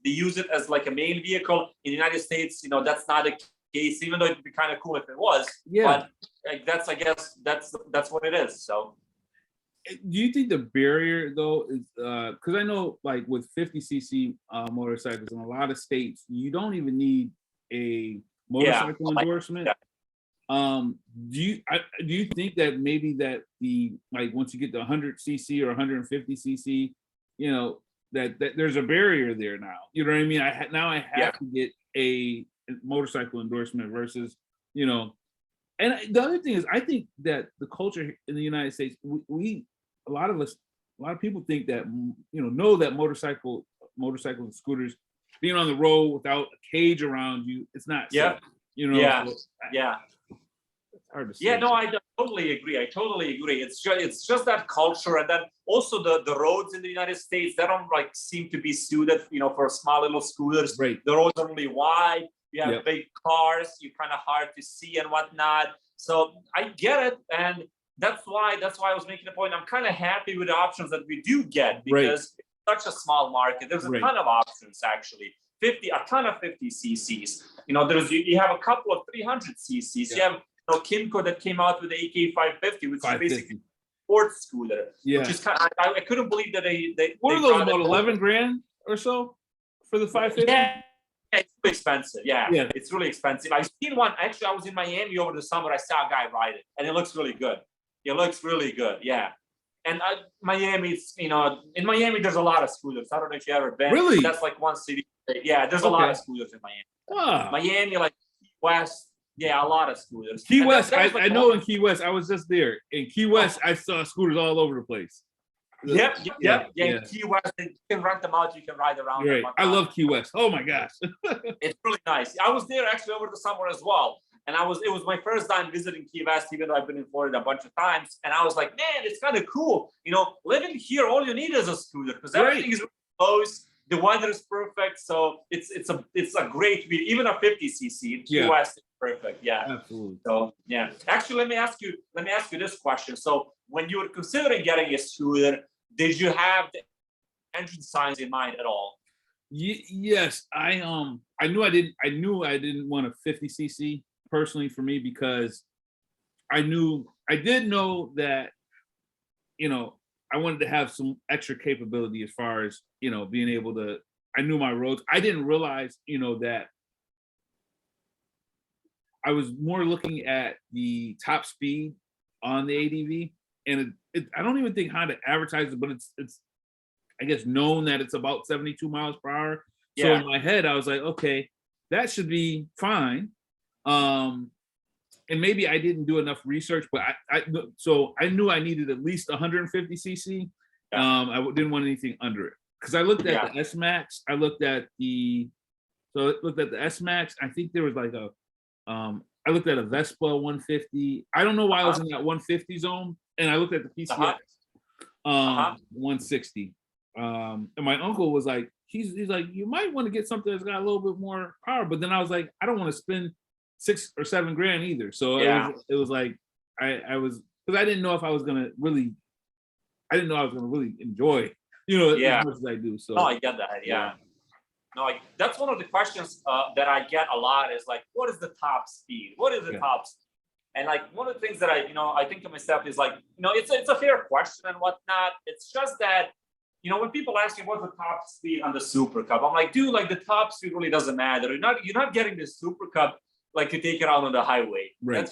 they use it as like a main vehicle. In the United States, that's not a case, even though it'd be kind of cool if it was. But I guess that's what it is. So
do you think the barrier though is because I know like with 50cc motorcycles in a lot of states you don't even need a motorcycle endorsement. Do you think that maybe that the once you get to 100cc or 150cc, that there's a barrier there now, you know what I mean? I have to get a motorcycle endorsement versus, and the other thing is I think that the culture in the United States, a lot of people think that, know that motorcycles and scooters being on the road without a cage around you, it's not safe, it's hard to say.
I totally agree. It's just that culture, and then also the roads in the United States, they don't seem to be suited, for small little scooters.
Right.
The roads are really wide. You have big cars. You're kind of hard to see and whatnot. So I get it, and that's why I was making a point. I'm kind of happy with the options that we do get because it's such a small market. There's a ton of options actually. A ton of 50cc's. You have a couple of 300cc's. You have Kimco that came out with the AK550, which is basically a sports scooter. Which is kind of, I couldn't believe that they
what are those, about 11 grand or so for the 550?
Yeah, it's really expensive. Yeah, it's really expensive. I've seen one. Actually, I was in Miami over the summer. I saw a guy ride it, and it looks really good. Yeah. And Miami, in Miami, there's a lot of scooters. I don't know if you've ever been.
Really?
That's like one city. Yeah, there's a lot of scooters in Miami. Miami, like Key West. Yeah, a lot of scooters.
Key West, I know in Key West, I was just there. In Key West, I saw scooters all over the place.
Yep. In Key West, you can rent them out. You can ride around.
Right. I love Key West. Oh my gosh.
It's really nice. I was there actually over the summer as well. And it was my first time visiting Key West, even though I've been in Florida a bunch of times. And I was like, man, it's kind of cool. Living here, all you need is a scooter because everything is really close. The weather is perfect. So it's a great view. Even a 50cc in Key West is perfect. Yeah.
Absolutely.
So yeah. Actually, let me ask you this question. So when you were considering getting a scooter, did you have the engine signs in mind at all?
Yes. I knew I didn't want a 50cc. Personally for me, because I did know that, I wanted to have some extra capability as far as, being able to, I knew my roads. I didn't realize, that I was more looking at the top speed on the ADV, and I don't even think Honda advertises it, but it's I guess known that it's about 72 miles per hour. So in my head, I was like, okay, that should be fine. And maybe I didn't do enough research, but so I knew I needed at least 150cc. I didn't want anything under it because I looked at the S-Max. I looked at the S-Max. I think there was like I looked at a Vespa 150. I don't know why I was in that 150 zone, and I looked at the PCX 160. And my uncle was like, he's like, you might want to get something that's got a little bit more power. But then I was like, I don't want to spend $6 or $7 grand either. So it was like I was, because I didn't know if I was gonna really enjoy, as much as I do. So
I get that. Yeah. No, like, that's one of the questions that I get a lot is like, what is the top speed? What is the top speed? And like one of the things that I think to myself is like, it's a fair question and whatnot. It's just that, when people ask me what's the top speed on the Super Cup, I'm like, dude, like the top speed really doesn't matter. You're not getting the Super Cup like to take it out on the highway.
Right.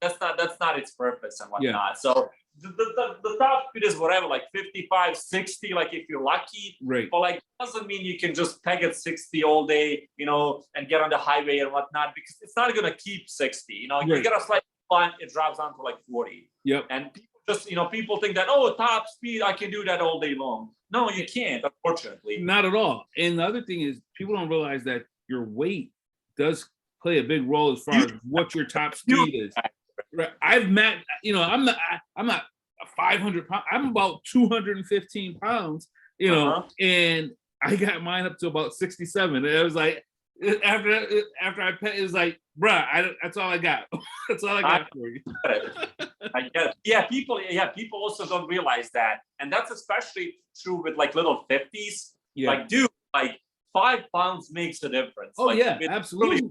That's not its purpose and whatnot. Yeah. So the top speed is whatever, like 55, 60, like if you're lucky.
Right.
But like doesn't mean you can just peg at 60 all day, and get on the highway and whatnot, because it's not gonna keep 60. You get a slight climb, it drops down to like 40.
Yep.
And people just, people think that, oh, top speed, I can do that all day long. No, you can't, unfortunately.
Not at all. And the other thing is, people don't realize that your weight does play a big role as far as what your top speed is. Right. I've met, I'm not a 500 pound. I'm about 215 pounds. And I got mine up to about 67. And it was like after I pet, it was like, bruh, that's all I got. That's all I got for you.
I get it. Yeah, people also don't realize that, and that's especially true with like little 50s. Yeah. Like, dude, like 5 pounds makes a difference.
Oh,
like,
yeah, absolutely.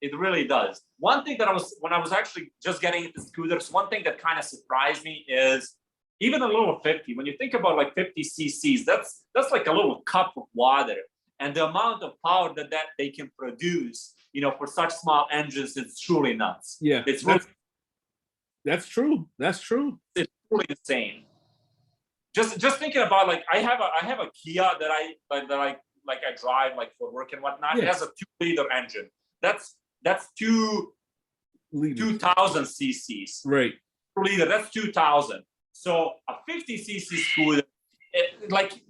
It really does. One thing that when I was actually just getting into scooters, one thing that kind of surprised me is even a little 50. When you think about like 50 cc's, that's like a little cup of water, and the amount of power that they can produce, for such small engines, it's truly nuts.
Yeah,
it's really,
that's true. That's true.
It's truly insane. Just thinking about, like, I have a Kia that I drive like for work and whatnot. Yes. It has a 2-liter engine. That's 2,000 cc's.
Right.
2 liter, that's 2,000. So a 50 cc scooter, like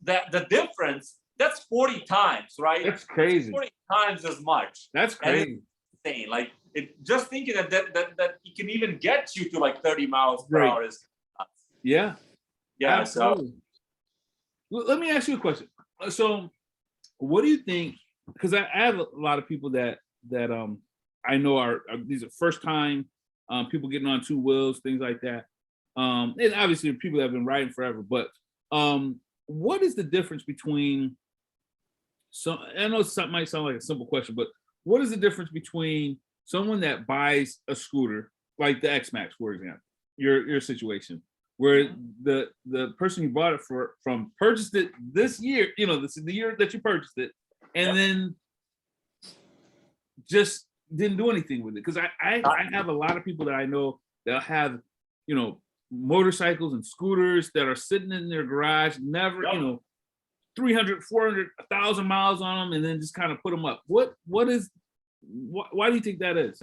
the difference, that's 40 times, right?
That's crazy.
40 times as much.
That's crazy.
Insane. Like, just thinking that it can even get you to like 30 miles per hour is nuts.
Yeah.
Yeah.
Absolutely. So let me ask you a question. So what do you think? Because I have a lot of people that I know are these are first time people getting on 2 wheels, things like that. And obviously people that have been riding forever, but what is the difference between, I know something might sound like a simple question, but what is the difference between someone that buys a scooter like the Xmax, for example, your situation, where the person you bought it from purchased it this year, this is the year that you purchased it, and then just didn't do anything with it? Because I have a lot of people that I know that have, motorcycles and scooters that are sitting in their garage, never, 300, 400, 1,000 miles on them, and then just kind of put them up. Why do you think that is?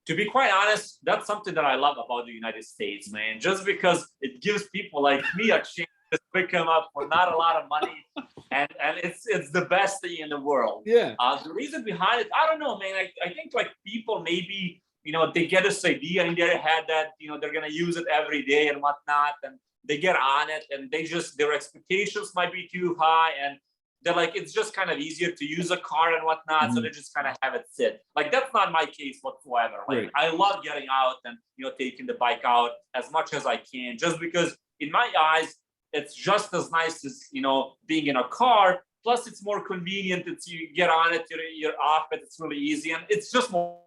To be quite honest, that's something that I love about the United States, man. Just because it gives people like me a chance to pick them up for not a lot of money, and it's the best thing in the world.
Yeah.
The reason behind it, I don't know, man. I think like people maybe, they get this idea in their head that they're gonna use it every day and whatnot, and they get on it, and their expectations might be too high, and they're like, it's just kind of easier to use a car and whatnot, so they just kind of have it sit. Like, that's not my case whatsoever. Like, right. I love getting out and taking the bike out as much as I can, just because in my eyes it's just as nice as being in a car. Plus, it's more convenient. You get on it, you're off it. It's really easy, and it's just more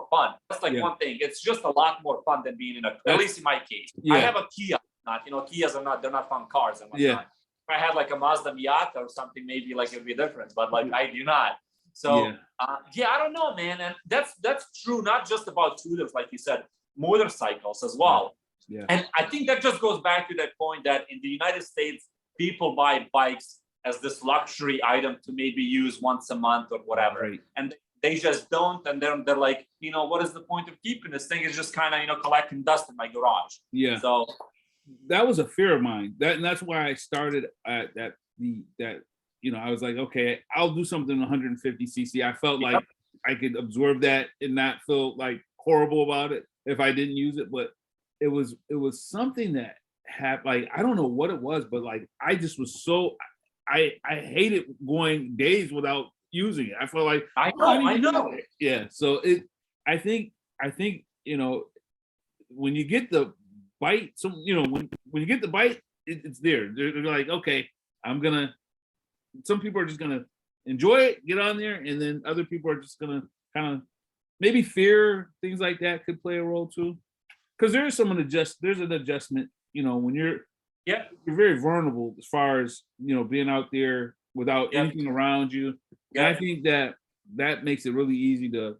fun. That's like one thing. It's just a lot more fun than being in a. At least in my case, I have a Kia. Kias they're not fun cars and whatnot. Yeah. If I had like a Mazda Miata or something, maybe like it'd be different. But like I do not. So I don't know, man. And that's true. Not just about scooters, like you said, motorcycles as well.
Yeah.
And I think that just goes back to that point that in the United States, people buy bikes as this luxury item to maybe use once a month or whatever. Right. And they just don't. And then they're like, what is the point of keeping this thing? It's just kind of, collecting dust in my garage.
Yeah.
So
that was a fear of mine. And that's why I started at I was like, okay, I'll do something 150 cc. I felt like I could absorb that and not feel like horrible about it if I didn't use it. But it was something that had, like, I don't know what it was, but like I just was so I hated going days without using it. I felt like
I know.
Yeah. So I think when you get the bite, when you get the bite, it's there. They're like, okay, I'm gonna some people are just gonna enjoy it, get on there, and then other people are just gonna kind of maybe fear things like that could play a role too. Because there's an adjustment, when you're very vulnerable as far as being out there without anything around you. And I think that makes it really easy to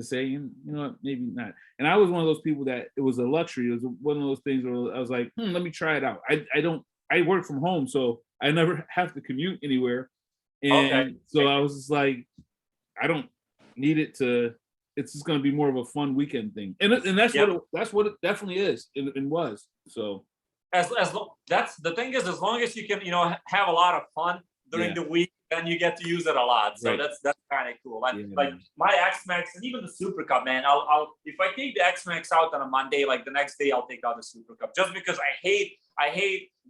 say, what, maybe not. And I was one of those people that it was a luxury. It was one of those things where I was like, let me try it out. I work from home, so I never have to commute anywhere. And so I was just like, I don't need it to. It's just going to be more of a fun weekend thing, and that's what it definitely is and was. So
that's the thing is, as long as you can have a lot of fun during the week, then you get to use it a lot. So that's kind of cool. Like my Xmax and even the Super Cup, man. I'll if I take the Xmax out on a Monday, like the next day I'll take out the Super Cup, just because I hate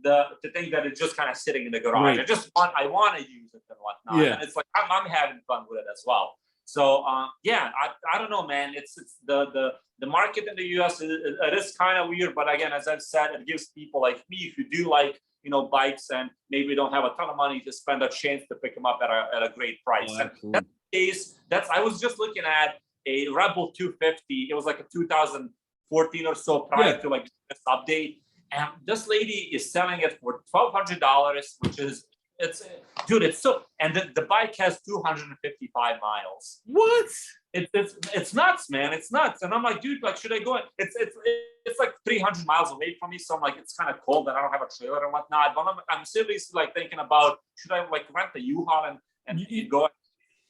the thing that it's just kind of sitting in the garage. I want to use it and whatnot. And it's like I'm having fun with it as well. So I don't know, man. It's the market in the US it is kind of weird, but again, as I've said, it gives people like me, if you do like bikes and maybe don't have a ton of money to spend, a chance to pick them up at a great price. I was just looking at a Rebel 250. It was like a 2014 or so prior to like this update, and this lady is selling it for $1,200, which is it's so, and the bike has 255 miles.
What?
It's nuts, man. It's nuts. And I'm like, dude, like, should I go? It's like 300 miles away from me, so I'm like, it's kind of cold and I don't have a trailer and whatnot. But I'm seriously like thinking about, should I like rent a U-Haul and you go?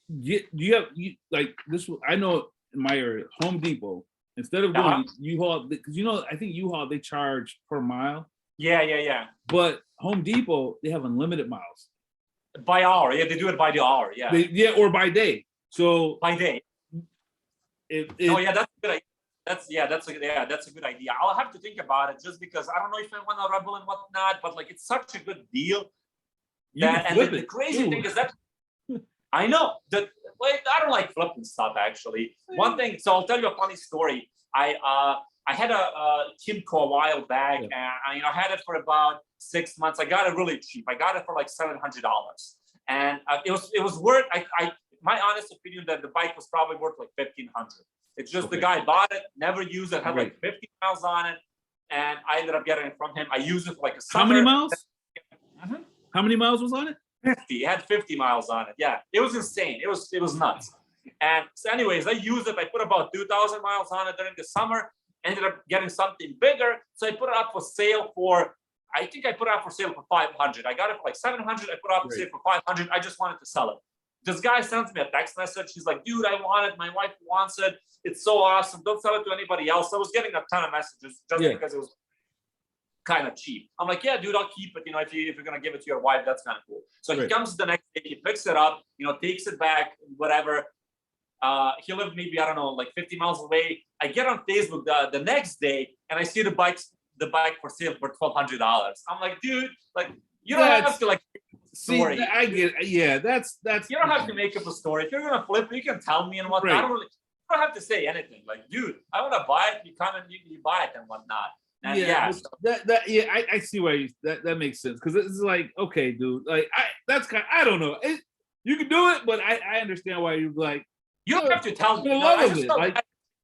You like this? I know in my area, Home Depot, instead of going U-Haul, because I think U-Haul they charge per mile.
Yeah.
But Home Depot, they have unlimited miles.
By hour, they do it by the hour,
or by day. So
by day. That's a good idea. That's a good idea. I'll have to think about it, just because I don't know if I want a Rebel and whatnot, but like it's such a good deal. The crazy thing is that I know that I don't like flipping stuff actually. One thing, so I'll tell you a funny story. I had a Kimco a while back, and I had it for about 6 months. I got it really cheap. I got it for like $700, and it was worth. My honest opinion that the bike was probably worth like $1,500. It's just the guy bought it, never used it, had like 50 miles on it, and I ended up getting it from him. I used it for like a summer.
How many miles? How many miles was on it?
50. It had 50 miles on it. Yeah, it was insane. It was nuts. And so, anyways, I used it. I put about 2,000 miles on it during the summer. Ended up getting something bigger, so I put it up for sale for. I think I put it up for sale for $500. I got it for like $700. I put it up for sale for $500. I just wanted to sell it. This guy sends me a text message. He's like, "Dude, I want it. My wife wants it. It's so awesome. Don't sell it to anybody else." I was getting a ton of messages just because it was kind of cheap. I'm like, "Yeah, dude, I'll keep it. If you're gonna give it to your wife, that's kind of cool." So he comes the next day. He picks it up. Takes it back. Whatever. He lived maybe, I don't know, like 50 miles away. I get on Facebook the next day and I see the bike for sale for $1,200. I'm like, dude, like you don't have to like story.
I get that's
you don't have to make up a story. If you're gonna flip, you can tell me and whatnot. I don't have to say anything. Like, dude, I want to buy it. You come and you buy it and whatnot. And
I see why that makes sense, because it's like, okay, dude, like I don't know. You can do it, but I understand why you're like.
You don't have to tell me.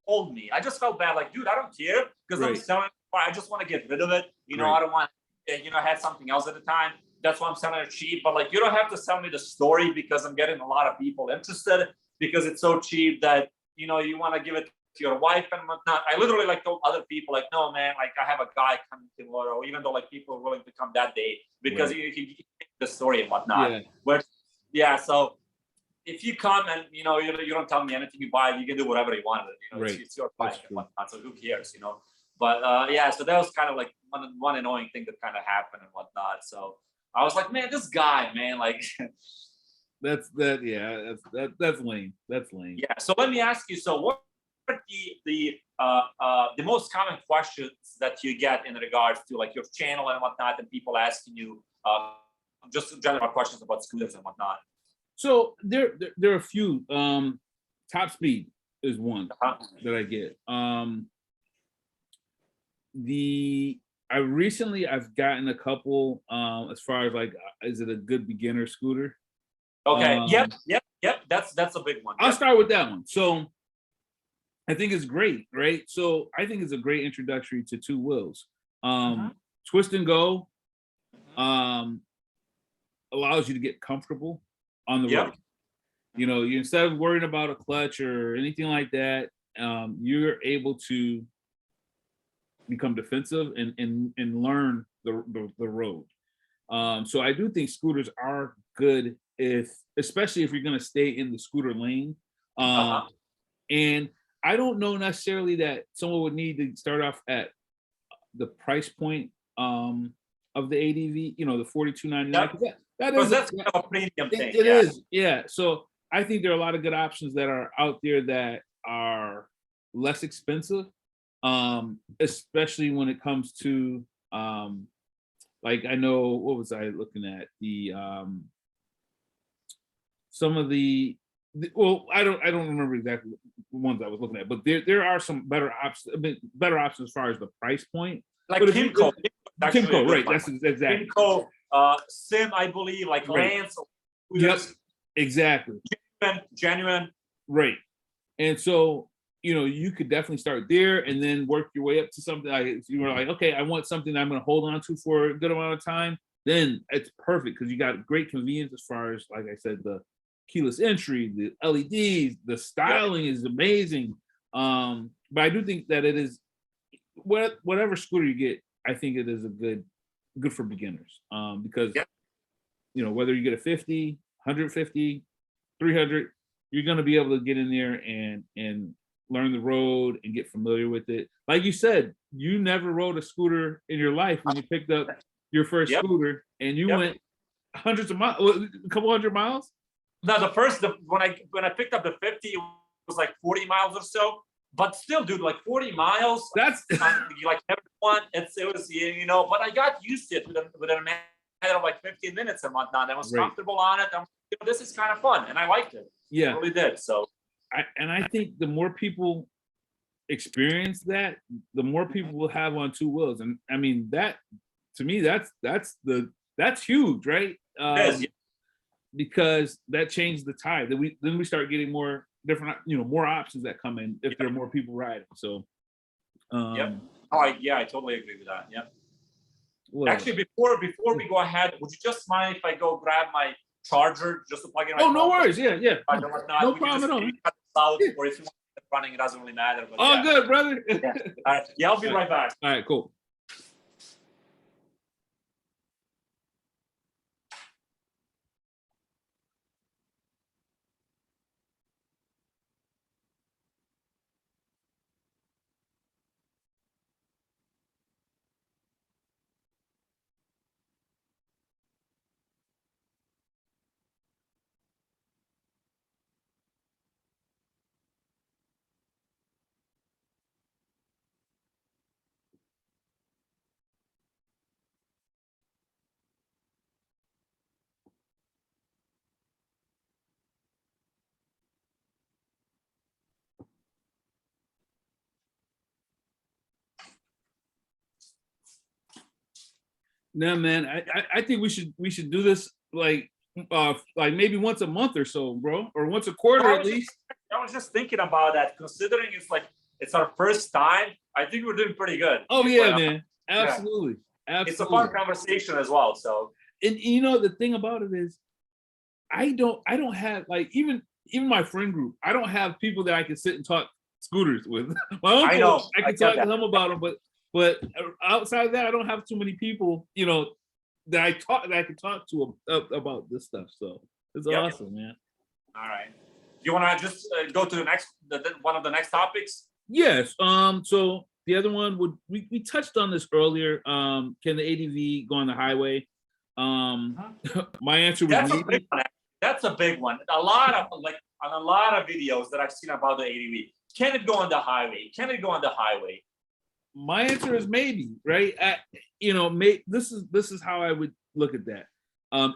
Told me. I just felt bad. Like, dude, I don't care, because I'm selling it. I just want to get rid of it. I don't want. I had something else at the time. That's why I'm selling it cheap. But like, you don't have to sell me the story, because I'm getting a lot of people interested, because it's so cheap that you want to give it to your wife and whatnot. I literally like told other people, like, no, man, like I have a guy coming tomorrow, even though like people are willing to come that day, because you can get the story and whatnot. So. If you come and you don't tell me anything, you buy it, you can do whatever you want. It's your bike and whatnot. So who cares, But so that was kind of like one annoying thing that kind of happened and whatnot. So I was like, man, this guy, man, like
that's lame. That's lame.
Yeah. So let me ask you. So what are the most common questions that you get in regards to like your channel and whatnot, and people asking you just general questions about scooters and whatnot?
So there are a few. Top speed is one that I get. I've gotten a couple as far as like, is it a good beginner scooter?
Okay. Yep. That's a big one.
I'll start with that one. So I think it's great, right? So I think it's a great introductory to two wheels. Twist and go allows you to get comfortable on the road. You know, you instead of worrying about a clutch or anything like that, you're able to become defensive and learn the road. So I do think scooters are good especially if you're going to stay in the scooter lane. And I don't know necessarily that someone would need to start off at the price point of the ADV, you know, the $42.99.
That's kind of a premium thing.
It is, yeah. So I think there are a lot of good options that are out there that are less expensive, especially when it comes to like, I know, what was I looking at? The some of the well, I don't remember exactly the ones I was looking at, but there are some better options, as far as the price point.
Like Kimco,
right? That's exactly.
Kimco, Sim, I believe, like Lance.
Yep, exactly.
Genuine.
Right, and so you know you could definitely start there and then work your way up to something like, if you were like, okay, I want something I'm going to hold on to for a good amount of time. Then it's perfect because you got great convenience as far as, like I said, the keyless entry, the LEDs, the styling is amazing. But I do think that it is whatever scooter you get, I think it is good for beginners. Because you know, whether you get a 50, 150, 300, you're going to be able to get in there and learn the road and get familiar with it. Like you said, you never rode a scooter in your life when you picked up your first scooter, and you went hundreds of miles, a couple hundred miles.
No, when I picked up the 50, it was like 40 miles or so. But still, dude, like 40 miles.
That's
like everyone. It was, you know. But I got used to it within a matter of like 15 minutes and whatnot. I was comfortable on it. You know, this is kind of fun, and I liked it.
Yeah,
I really did. So,
I think the more people experience that, the more people will have on two wheels, and I mean that, to me, that's huge, right? Because that changed the tide. Then we start getting more different, you know, more options that come in if there are more people riding. So,
I totally agree with that. Yep. Actually, before we go ahead, would you just mind if I go grab my charger just to plug in my phone?
No worries. Yeah. No problem at all.
Or if you want it running, it doesn't really matter.
But good, brother.
All right. Yeah, I'll be right back.
All right, cool. No, man, I think we should do this like maybe once a month or so, bro, or once a quarter at least.
I was just thinking about that, considering it's our first time. I think we're doing pretty good.
Oh yeah, man, absolutely.
It's a fun conversation as well. So,
and you know, the thing about it is, I don't have, like, even my friend group, I don't have people that I can sit and talk scooters with. My uncle,
I know.
I can talk to him about them, but outside of that, I don't have too many people, you know, that I can talk to about this stuff. So it's awesome, man.
All right. You want to just go to the next one of the next topics?
Yes. So the other one we touched on this earlier. Can the ADV go on the highway? My answer was maybe.
That's a big one. On a lot of videos that I've seen about the ADV, can it go on the highway? Can it go on the highway?
My answer is maybe, right? You know, this is how I would look at that.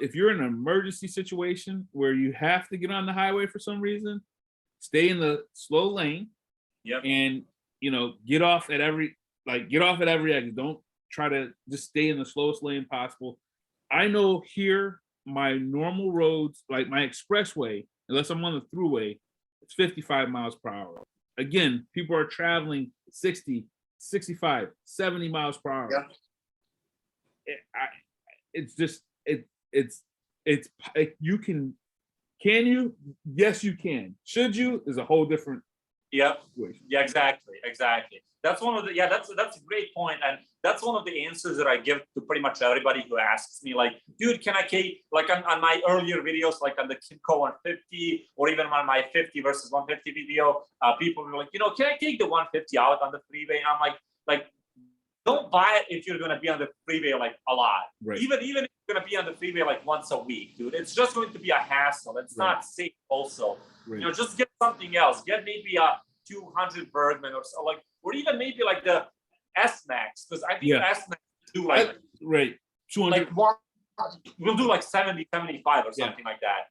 If you're in an emergency situation where you have to get on the highway for some reason, stay in the slow lane.
Yep.
And, you know, get off at every exit. try to just stay in the slowest lane possible. I know here, my normal roads, like my expressway, unless I'm on the thruway, it's 55 miles per hour. Again, people are traveling 60, 65, 70 miles per hour.
Yeah.
It's just, you can you? Yes, you can. Should you is a whole different situation.
Yeah, exactly. That's one of the, that's a great point. And that's one of the answers that I give to pretty much everybody who asks me, like, dude, can I take, like on my earlier videos, like on the Kimco 150, or even on my 50 versus 150 video, people were like, can I take the 150 out on the freeway? And I'm like, don't buy it if you're going to be on the freeway like a lot.
Right.
Even if you're going to be on the freeway like once a week, dude, it's just going to be a hassle. It's not safe also. Right. Just get something else. Get maybe a 200 Bergman or so, like, or even maybe like the Xmax, because I think the Xmax do like
200.
Like we'll do like 70, 75 or something like that.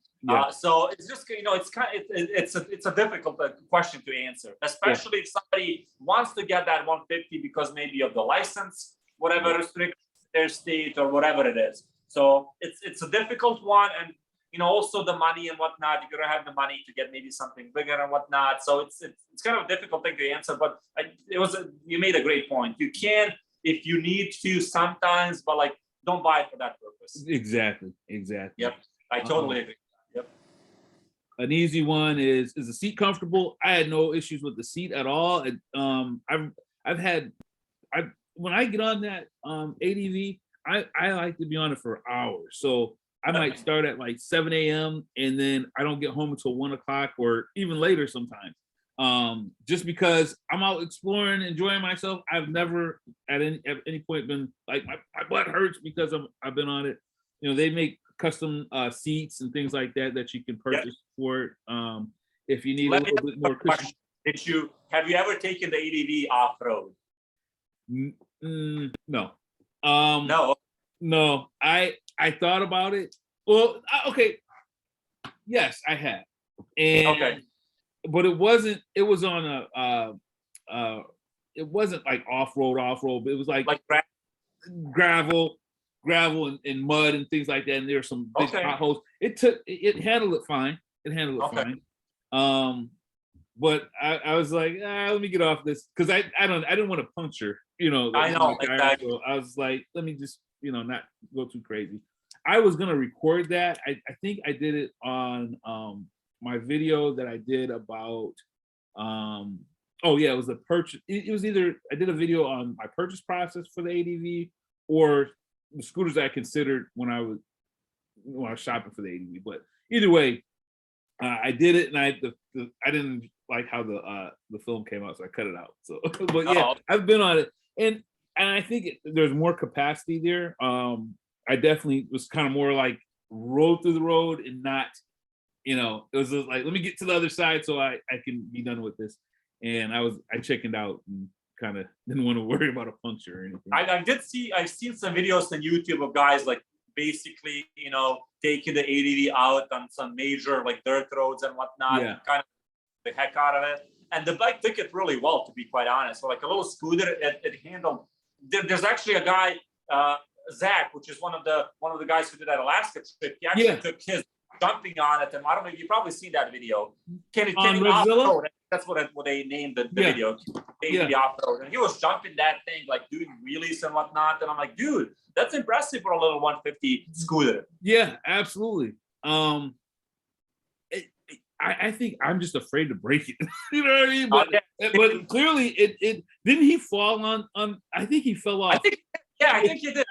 So it's just, it's a difficult question to answer, especially if somebody wants to get that 150 because maybe of the license, whatever restrictions their state or whatever it is. So it's a difficult one, and also the money and whatnot. You're gonna have the money to get maybe something bigger and whatnot. So it's kind of a difficult thing to answer. But you made a great point. You can if you need to sometimes, but like don't buy it for that purpose.
Exactly.
Yep, I totally agree. Yep.
An easy one is the seat comfortable? I had no issues with the seat at all. When I get on that ADV, I like to be on it for hours. So I might start at like 7 a.m. and then I don't get home until 1 o'clock or even later sometimes. Just because I'm out exploring, enjoying myself. I've never at any point been like my butt hurts because I've been on it. They make custom seats and things like that you can purchase for it. If you need a little bit more cushion.
Have you ever taken the ADV off-road?
No.
No.
I thought about it. Well, okay. Yes, I have. And but it wasn't. It was on it wasn't like off-road, but it was like gravel and mud and things like that. And there were some big potholes. It handled it fine. Fine. But I was like, let me get off this because I didn't want to puncture.
I know exactly.
So I was like, let me just not go too crazy. I was gonna record that. I think I did it on my video that I did about it was the purchase. It was either I did a video on my purchase process for the ADV or the scooters I considered when I was shopping for the ADV. But either way, I did it, and I didn't like how the film came out, so I cut it out. So, but yeah, I've been on it, and I think there's more capacity there. I definitely was kind of more like roll through the road and not, it was like, let me get to the other side so I can be done with this. And I chickened out and kind of didn't want to worry about a puncture or anything.
I've seen some videos on YouTube of guys like basically, taking the ADV out on some major like dirt roads and whatnot, kind of the heck out of it. And the bike took it really well, to be quite honest. So like a little scooter, it handled. There's actually a guy, Zach, which is one of the guys who did that Alaska trip. He actually took his jumping on it, and I don't know if you've probably seen that video. Can he off-road? That's what they named the video. The off-road, and he was jumping that thing, like doing wheelies and whatnot. And I'm like, dude, that's impressive for a little 150 scooter.
Yeah, absolutely. I think I'm just afraid to break it. You know what I mean? But clearly, it didn't he fall on? I think he fell off.
I think he did.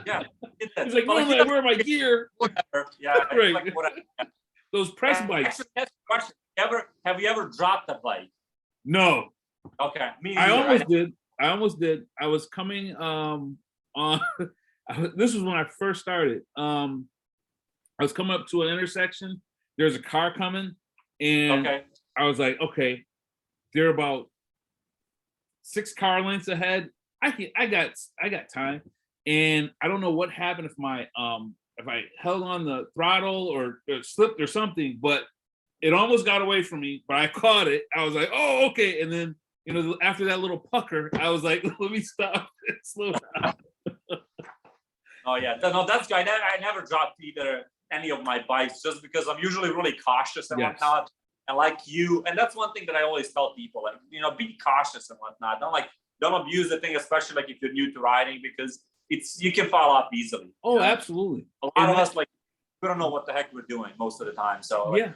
Yeah, he did.
He's like, where are my gear?
Whatever. Yeah,
right.
Like, whatever.
Those press bikes.
Actually, that's a question. Have you ever dropped a bike?
No.
Okay. Me
I almost did. I was coming on. This was when I first started. I was coming up to an intersection. There's a car coming, and I was like, okay, they're about 6 car lengths ahead. I got time, and I don't know what happened if I held on the throttle or slipped or something, but it almost got away from me. But I caught it. I was like, oh, okay, and then you know, after that little pucker, I was like, let me stop and slow down.
Oh yeah, no, that's good. I never dropped any of my bikes just because I'm usually really cautious and whatnot. And like you, and that's one thing that I always tell people, like, you know, be cautious and whatnot. Don't abuse the thing, especially like if you're new to riding, because you can fall off easily.
Oh, absolutely.
A lot of us, like, we don't know what the heck we're doing most of the time. So like,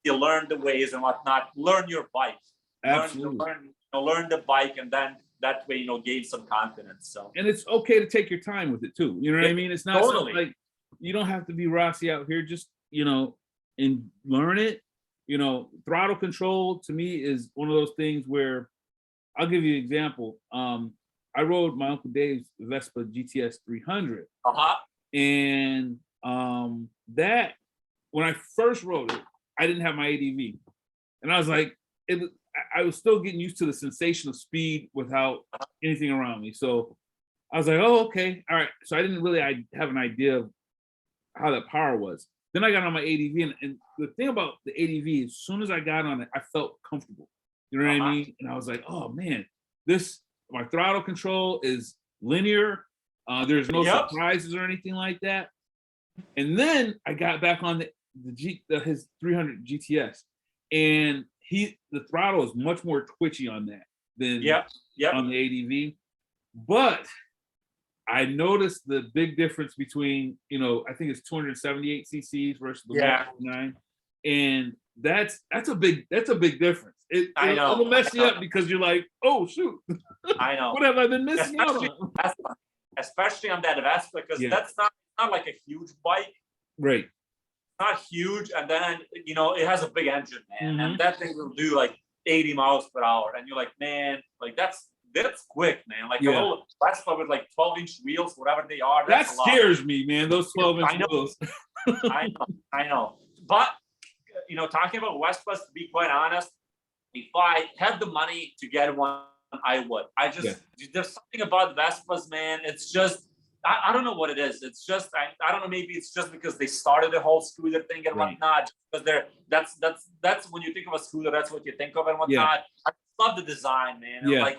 you learn the ways and whatnot. Learn your bike.
Absolutely.
Learn the bike, and then that way, you know, gain some confidence. So,
and it's okay to take your time with it too. You know what I mean? It's not totally like you don't have to be Rossi out here. Just, you know, and learn it. You know, throttle control to me is one of those things where I'll give you an example. I rode my Uncle Dave's Vespa GTS 300. And that, when I first rode it, I didn't have my ADV. And I was like, I was still getting used to the sensation of speed without anything around me. So I was like, oh, okay, all right. So I didn't really have an idea of how that power was. Then I got on my ADV, and the thing about the ADV, as soon as I got on it, I felt comfortable. You know what I mean? And I was like, oh man, my throttle control is linear. There's no surprises or anything like that. And then I got back on his 300 GTS, and the throttle is much more twitchy on that than on the ADV. But I noticed the big difference between, you know, I think it's 278 cc's versus the 149, and that's a big difference. It'll mess you up because you're like, oh shoot,
I know.
What have I been missing out on?
Especially on that Vespa, because that's not like a huge bike,
right?
Not huge, and then, you know, it has a big engine, man, and that thing will do like 80 miles per hour, and you're like, man, like that's quick, man. Like a little Vespa with like 12-inch wheels, whatever they are.
That scares me, man. Those 12-inch wheels.
I know. But, you know, talking about Vespas, to be quite honest, if I had the money to get one, I would. There's something about Vespas, man. It's just, I don't know what it is. It's just, I don't know, maybe it's just because they started the whole scooter thing and whatnot. Because that's when you think of a scooter, that's what you think of and whatnot. I love the design, man. Like,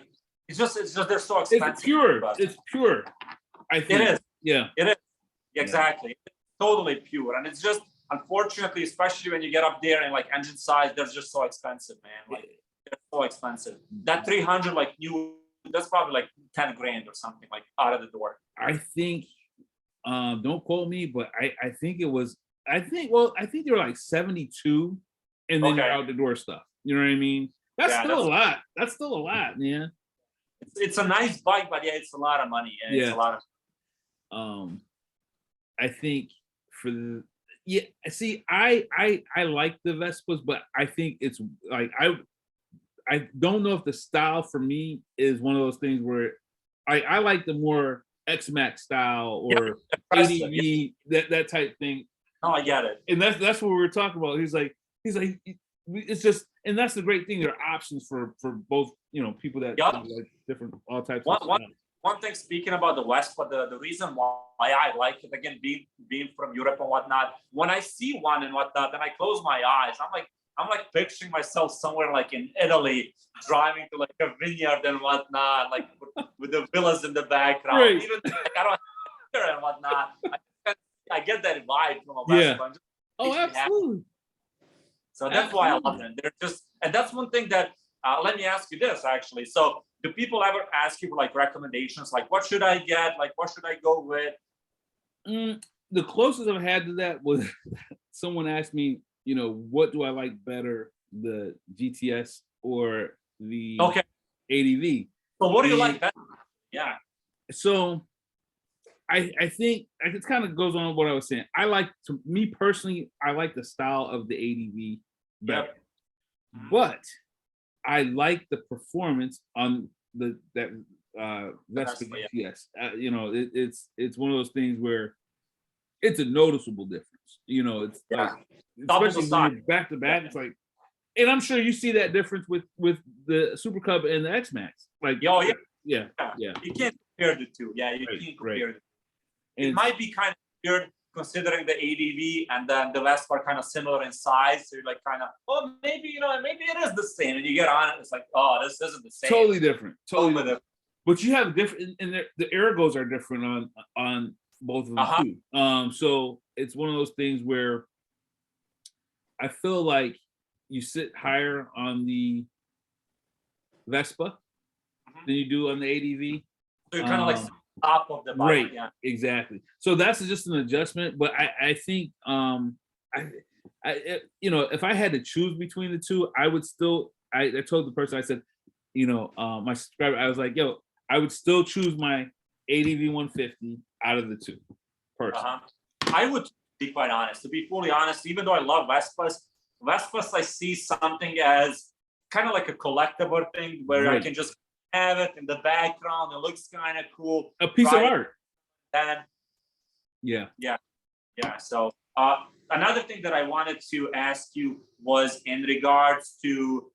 it's just they're so expensive.
It's pure. It's pure. I think
it is.
Yeah.
It is. Exactly. It's totally pure. And it's just, unfortunately, especially when you get up there and like engine size, they're just so expensive, man. Like, they're so expensive. That 300, like new, that's probably like 10 grand or something, like out of the door.
I think, don't quote me, but I think they were like 72, and then you're out the door stuff. You know what I mean? That's still a lot. That's still a lot, man.
It's a nice bike, but it's a lot of money. And it's a lot of.
I think see, I like the Vespas, but I think it's like I don't know if the style for me is one of those things where I like the more Xmax style or ADV, that type thing.
No, I get it.
And that's what we were talking about. He's like, it's just, and that's the great thing. There are options for both, you know, people that like different, all types of stuff.
One thing, speaking about the West, but the reason why I like it, again, being from Europe and whatnot, when I see one and whatnot, and I close my eyes, I'm like picturing myself somewhere like in Italy, driving to like a vineyard and whatnot, like with the villas in the background. Right. Even like, I don't have and whatnot. I get that vibe from a Vespa.
Oh, absolutely.
So that's why I love them. They're just, and that's one thing that, let me ask you this actually. So do people ever ask you for like recommendations? Like, what should I get? Like, what should I go with?
The closest I've had to that was someone asked me, you know, what do I like better, the GTS or the ADV?
So what do you like better? Yeah.
So I think it kind of goes on with what I was saying. To me personally, I like the style of the ADV better. But I like the performance on that Vespa GTS. You know, it's one of those things where it's a noticeable difference. You know, it's like, especially when you're back to back, it's like, and I'm sure you see that difference with the Super Cub and the Xmax. Like,
yeah.
You
can't compare the two. Yeah, you can't compare the two. It might be kind of weird considering the ADV and then the Vespa are kind of similar in size. So you're like kind of, oh, maybe, you know, maybe it is the same. And you get on it, it's like, oh, this isn't the same.
Totally different. Totally different.
different.
But you have different, and the ergos are different on both of them too. So it's one of those things where I feel like you sit higher on the Vespa than you do on the ADV.
So you're kind of like top of the bike.
Right,
yeah.
Exactly. So that's just an adjustment. But I think you know, if I had to choose between the two, I would still. I told the person, I said, you know, my subscriber, I was like, yo, I would still choose my ADV 150 out of the two. Personally.
I would be quite honest. To be fully honest, even though I love Vespas, I see something as kind of like a collectible thing where I can just have it in the background. It looks kind of cool.
A piece of art.
And
yeah.
So another thing that I wanted to ask you was in regards to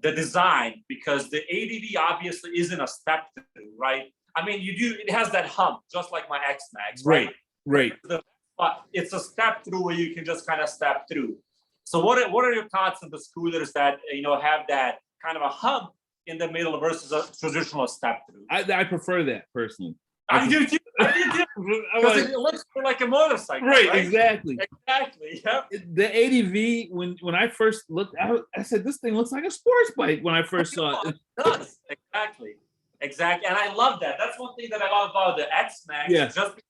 the design, because the ADV obviously isn't a step through, right? I mean, it has that hump, just like my Xmax, right?
Right.
But it's a step through where you can just kind of step through. So what are your thoughts on the scooters that, you know, have that kind of a hump in the middle versus a traditional step through?
I prefer that personally.
I do too. Because it looks like a motorcycle.
Right? Exactly.
Yeah.
The ADV, when I first looked out, I said, this thing looks like a sports bike when I first saw it.
It does. Exactly. And I love that. That's one thing that I love about the Xmax.
Yeah.
Just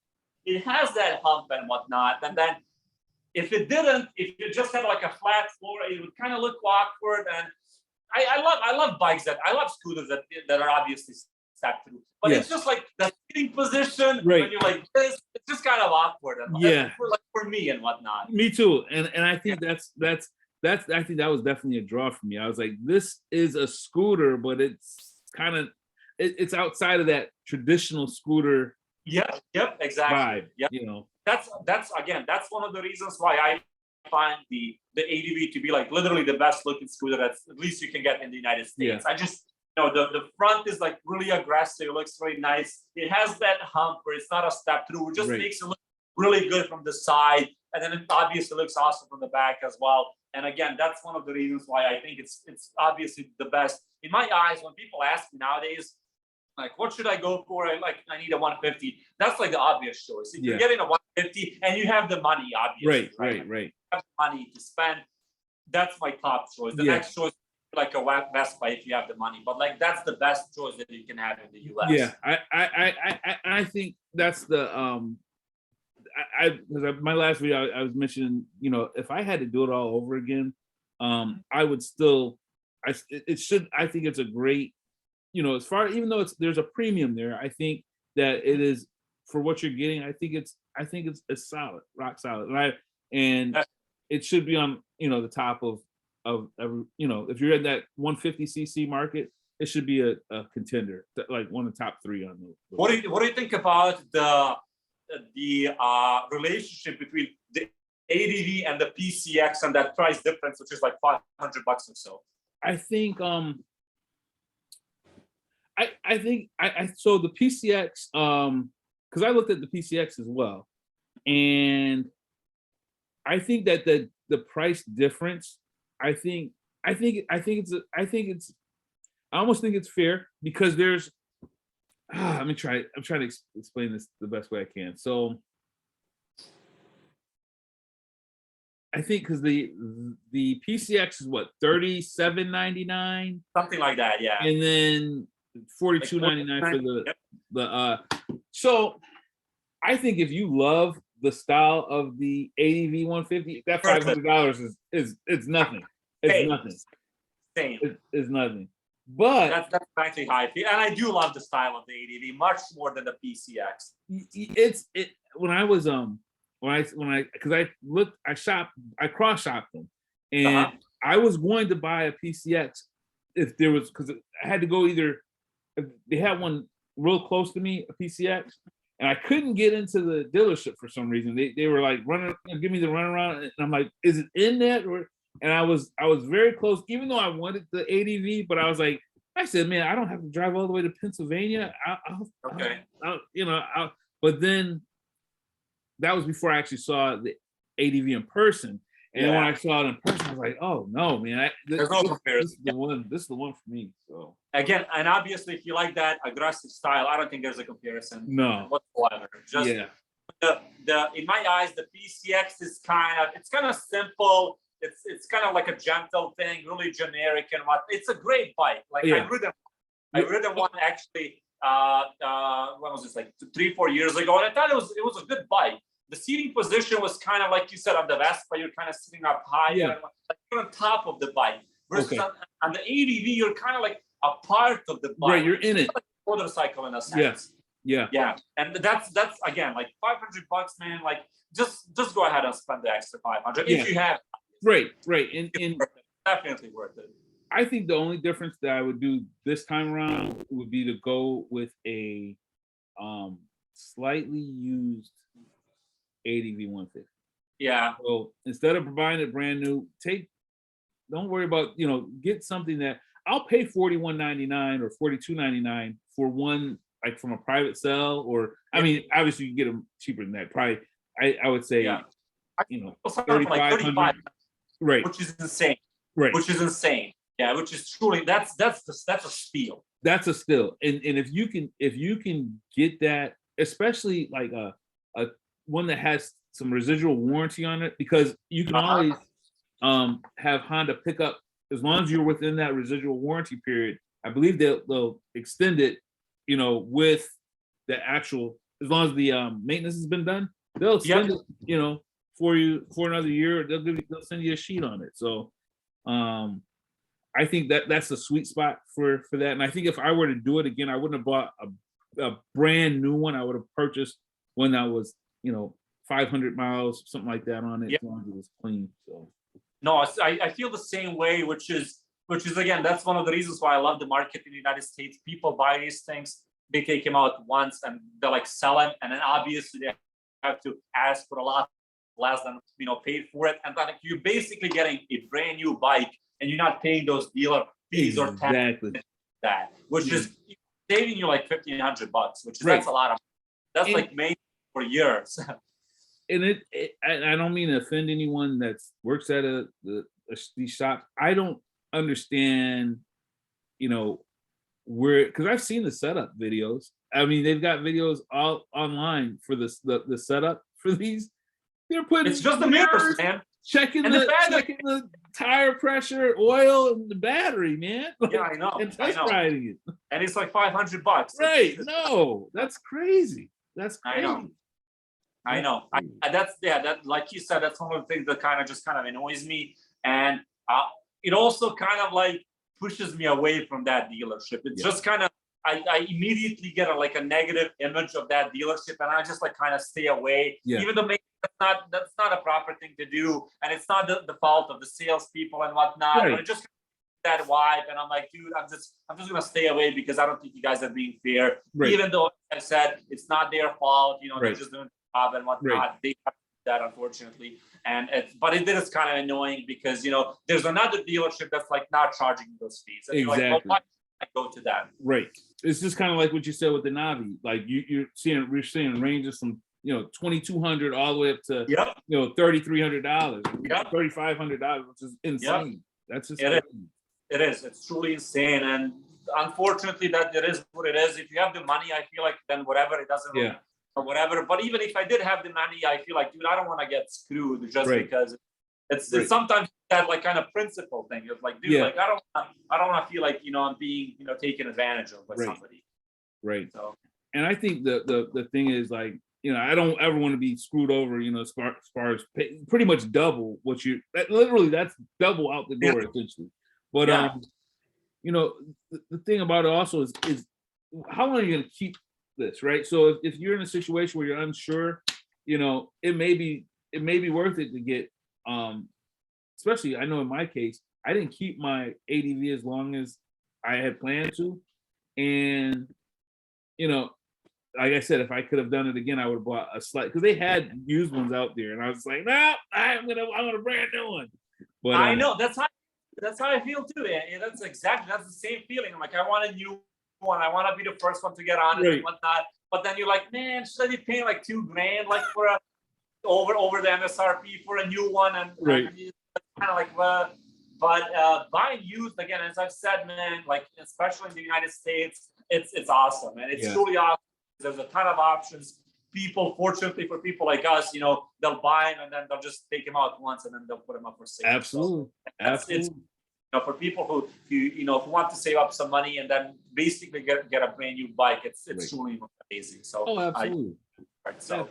it has that hump and whatnot. And then if it just had like a flat floor, it would kind of look awkward. And I love bikes I love scooters that are obviously step through. But it's just like the sitting position when you're like this, it's just kind of awkward. And for me and whatnot.
Me too. And I think that's I think that was definitely a draw for me. I was like, this is a scooter, but it's kind of it's outside of that traditional scooter.
Yep, exactly.
Vibe,
yep.
You know,
that's one of the reasons why I find the ADV to be like literally the best looking scooter that's at least you can get in the United States. I just, you know, the front is like really aggressive. It looks really nice. It has that hump where it's not a step through. It just makes it look really good from the side, and then it obviously looks awesome from the back as well. And again, that's one of the reasons why I think it's obviously the best in my eyes. When people ask me nowadays, like, what should I go for? I need a 150. That's like the obvious choice. If you're getting a 150 and you have the money, obviously, right? You have money to spend. That's my top choice. The next choice, like a Vespa, if you have the money. But like, that's the best choice that you can have in the US.
Yeah, I think that's the my last video I was mentioning, you know, if I had to do it all over again, I would still, I think it's a great, you know, as far, even though there's a premium there, I think that it is for what you're getting. I think it's solid, rock solid, and it should be on, you know, the top of you know, if you're in that 150cc market, it should be a contender, like one of the top three on the.
What do you think about the relationship between the ADV and the PCX and that price difference, which is like $500 or so?
I think I think so the PCX, because I looked at the PCX as well, and I think that the price difference, I almost think it's fair, because there's I'm trying to explain this the best way I can. So I think because the PCX is what, $37.99,
something like that, yeah,
and then $42.99 for the so I think if you love the style of the ADV 150, that $500 is nothing. It's nothing.
Same.
It's nothing. But
that's actually how I feel, and I do love the style of the ADV much more than the PCX.
When I was because I cross shopped them, and I was going to buy a PCX if there was, because I had to go either. They had one real close to me, a PCX, and I couldn't get into the dealership for some reason. They were like give me the runaround, and I'm like, is it in that? And I was very close, even though I wanted the ADV, but I said, man, I don't have to drive all the way to Pennsylvania. But then that was before I actually saw the ADV in person. And when I saw it in person, I was like, "Oh no, man!
There's no comparison.
This is the one. This is the one for me." So
again, and obviously, if you like that aggressive style, I don't think there's a comparison.
No.
Whatsoever. Just
yeah,
the in my eyes, the PCX is kind of simple. It's kind of like a gentle thing, really generic and what. It's a great bike. Like I ridden one actually. When was this, like 3-4 years ago, and I thought it was a good bike. The seating position was kind of like you said on the Vespa, you're kind of sitting up high, like you're on top of the bike. Versus on the ADV, you're kind of like a part of the bike.
Right, you're in it.
Like a motorcycle in a sense.
Yeah.
And that's again like $500, man. Like just go ahead and spend the extra 500 if you have.
Right, and
definitely worth it.
I think the only difference that I would do this time around would be to go with a slightly used ADV 150.
Yeah.
So instead of providing it brand new, don't worry about, get something that I'll pay $41.99 or $42.99 for one, like from a private sell, or I mean, obviously you can get them cheaper than that. Probably, I would say, $3,500. Right.
Which is insane.
Right.
Which is insane. Yeah, which is truly that's a steal.
That's a steal, and if you can get that, especially like a one that has some residual warranty on it, because you can always have Honda pick up as long as you're within that residual warranty period. I believe they'll extend it, with the actual, as long as the maintenance has been done, they'll extend it, for you for another year. They'll send you a sheet on it. So. I think that's the sweet spot for that. And I think if I were to do it again, I wouldn't have bought a brand new one. I would have purchased one that was, 500 miles, something like that on it, as long as it was clean. So
no, I feel the same way, which is again, that's one of the reasons why I love the market in the United States. People buy these things, they take them out once and they're like sell them, and then obviously they have to ask for a lot less than paid for it. And then you're basically getting a brand new bike. And you're not paying those dealer fees or taxes, that, which is saving you like $1,500, which is that's a lot of. That's like made for years.
And I don't mean to offend anyone that works at these shops. I don't understand, where, because I've seen the setup videos. I mean, they've got videos all online for the setup for these. They're putting
it's just the mirrors, man.
Checking the tire pressure, oil, and the battery, man.
Yeah, I know.
And test riding it.
And it's like $500.
Right? No, that's crazy. That's crazy.
I know. That like you said, that's one of the things that kind of annoys me, and it also kind of like pushes me away from that dealership. It's just kind of I immediately get a negative image of that dealership, and I just kind of stay away. Yeah. Even though that's not a proper thing to do, and it's not the fault of the salespeople and whatnot. Right. But it just that vibe, and I'm like, dude, I'm just gonna stay away because I don't think you guys are being fair. Right. Even though I said it's not their fault, they're just doing the job and whatnot. Right. They have that, unfortunately, but it is kind of annoying because there's another dealership that's not charging those fees. And
exactly.
You're like, well, why I go to them?
Right. It's just kind of like what you said with the Navi. Like we're seeing ranges from $2,200 all the way up to $3,300, $3,500, which is insane. Yep. That's just
it is. It's truly insane, and unfortunately, that it is what it is. If you have the money, I feel like then whatever, it doesn't or whatever. But even if I did have the money, I feel like, dude, I don't want to get screwed just because it's sometimes that kind of principle thing. It's like, dude, I don't want to feel like I'm being taken advantage of by somebody. Right. So,
and I think the thing is I don't ever want to be screwed over, as far as pretty much double what that's double out the door essentially. But the thing about it also is how long are you going to keep this, right? So if you're in a situation where you're unsure, it may be worth it to get, especially I know in my case, I didn't keep my ADV as long as I had planned to, and like I said, if I could have done it again, I would have bought a slight, because they had used ones out there, and I was like, no, I want a brand new one. But
I know that's how I feel too. And that's the same feeling. I'm like, I want a new one. I want to be the first one to get on it and whatnot. But then you're like, man, should I be paying $2,000 for over the MSRP for a new one, and
right.
kind of like, but buying used, again, as I've said, man, like especially in the United States, it's awesome, and it's truly awesome. There's a ton of options. People, fortunately for people like us, you know, they'll buy them and then they'll just take them out once and then they'll put them up for sale.
Absolutely, absolutely.
You know, for people who you know, who want to save up some money and then basically get a brand new bike, it's truly amazing. So,
absolutely.
Right, so.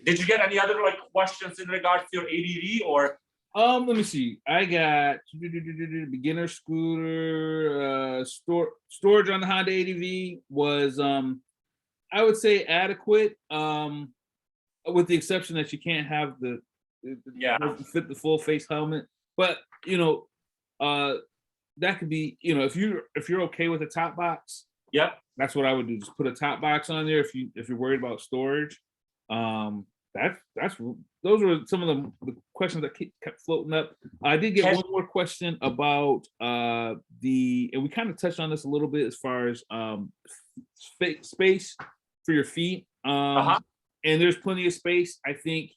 Did you get any other like questions in regards to your ADV or?
Let me see. I got beginner scooter, storage on the Honda ADV was I would say adequate, with the exception that you can't have the fit the full face helmet. But you know, that could be, you know, if you're okay with a top box, that's what I would do. Just put a top box on there if you're worried about storage. Those were some of the questions that kept floating up. I did get one more question about and we kind of touched on this a little bit as far as space for your feet. And there's plenty of space. I think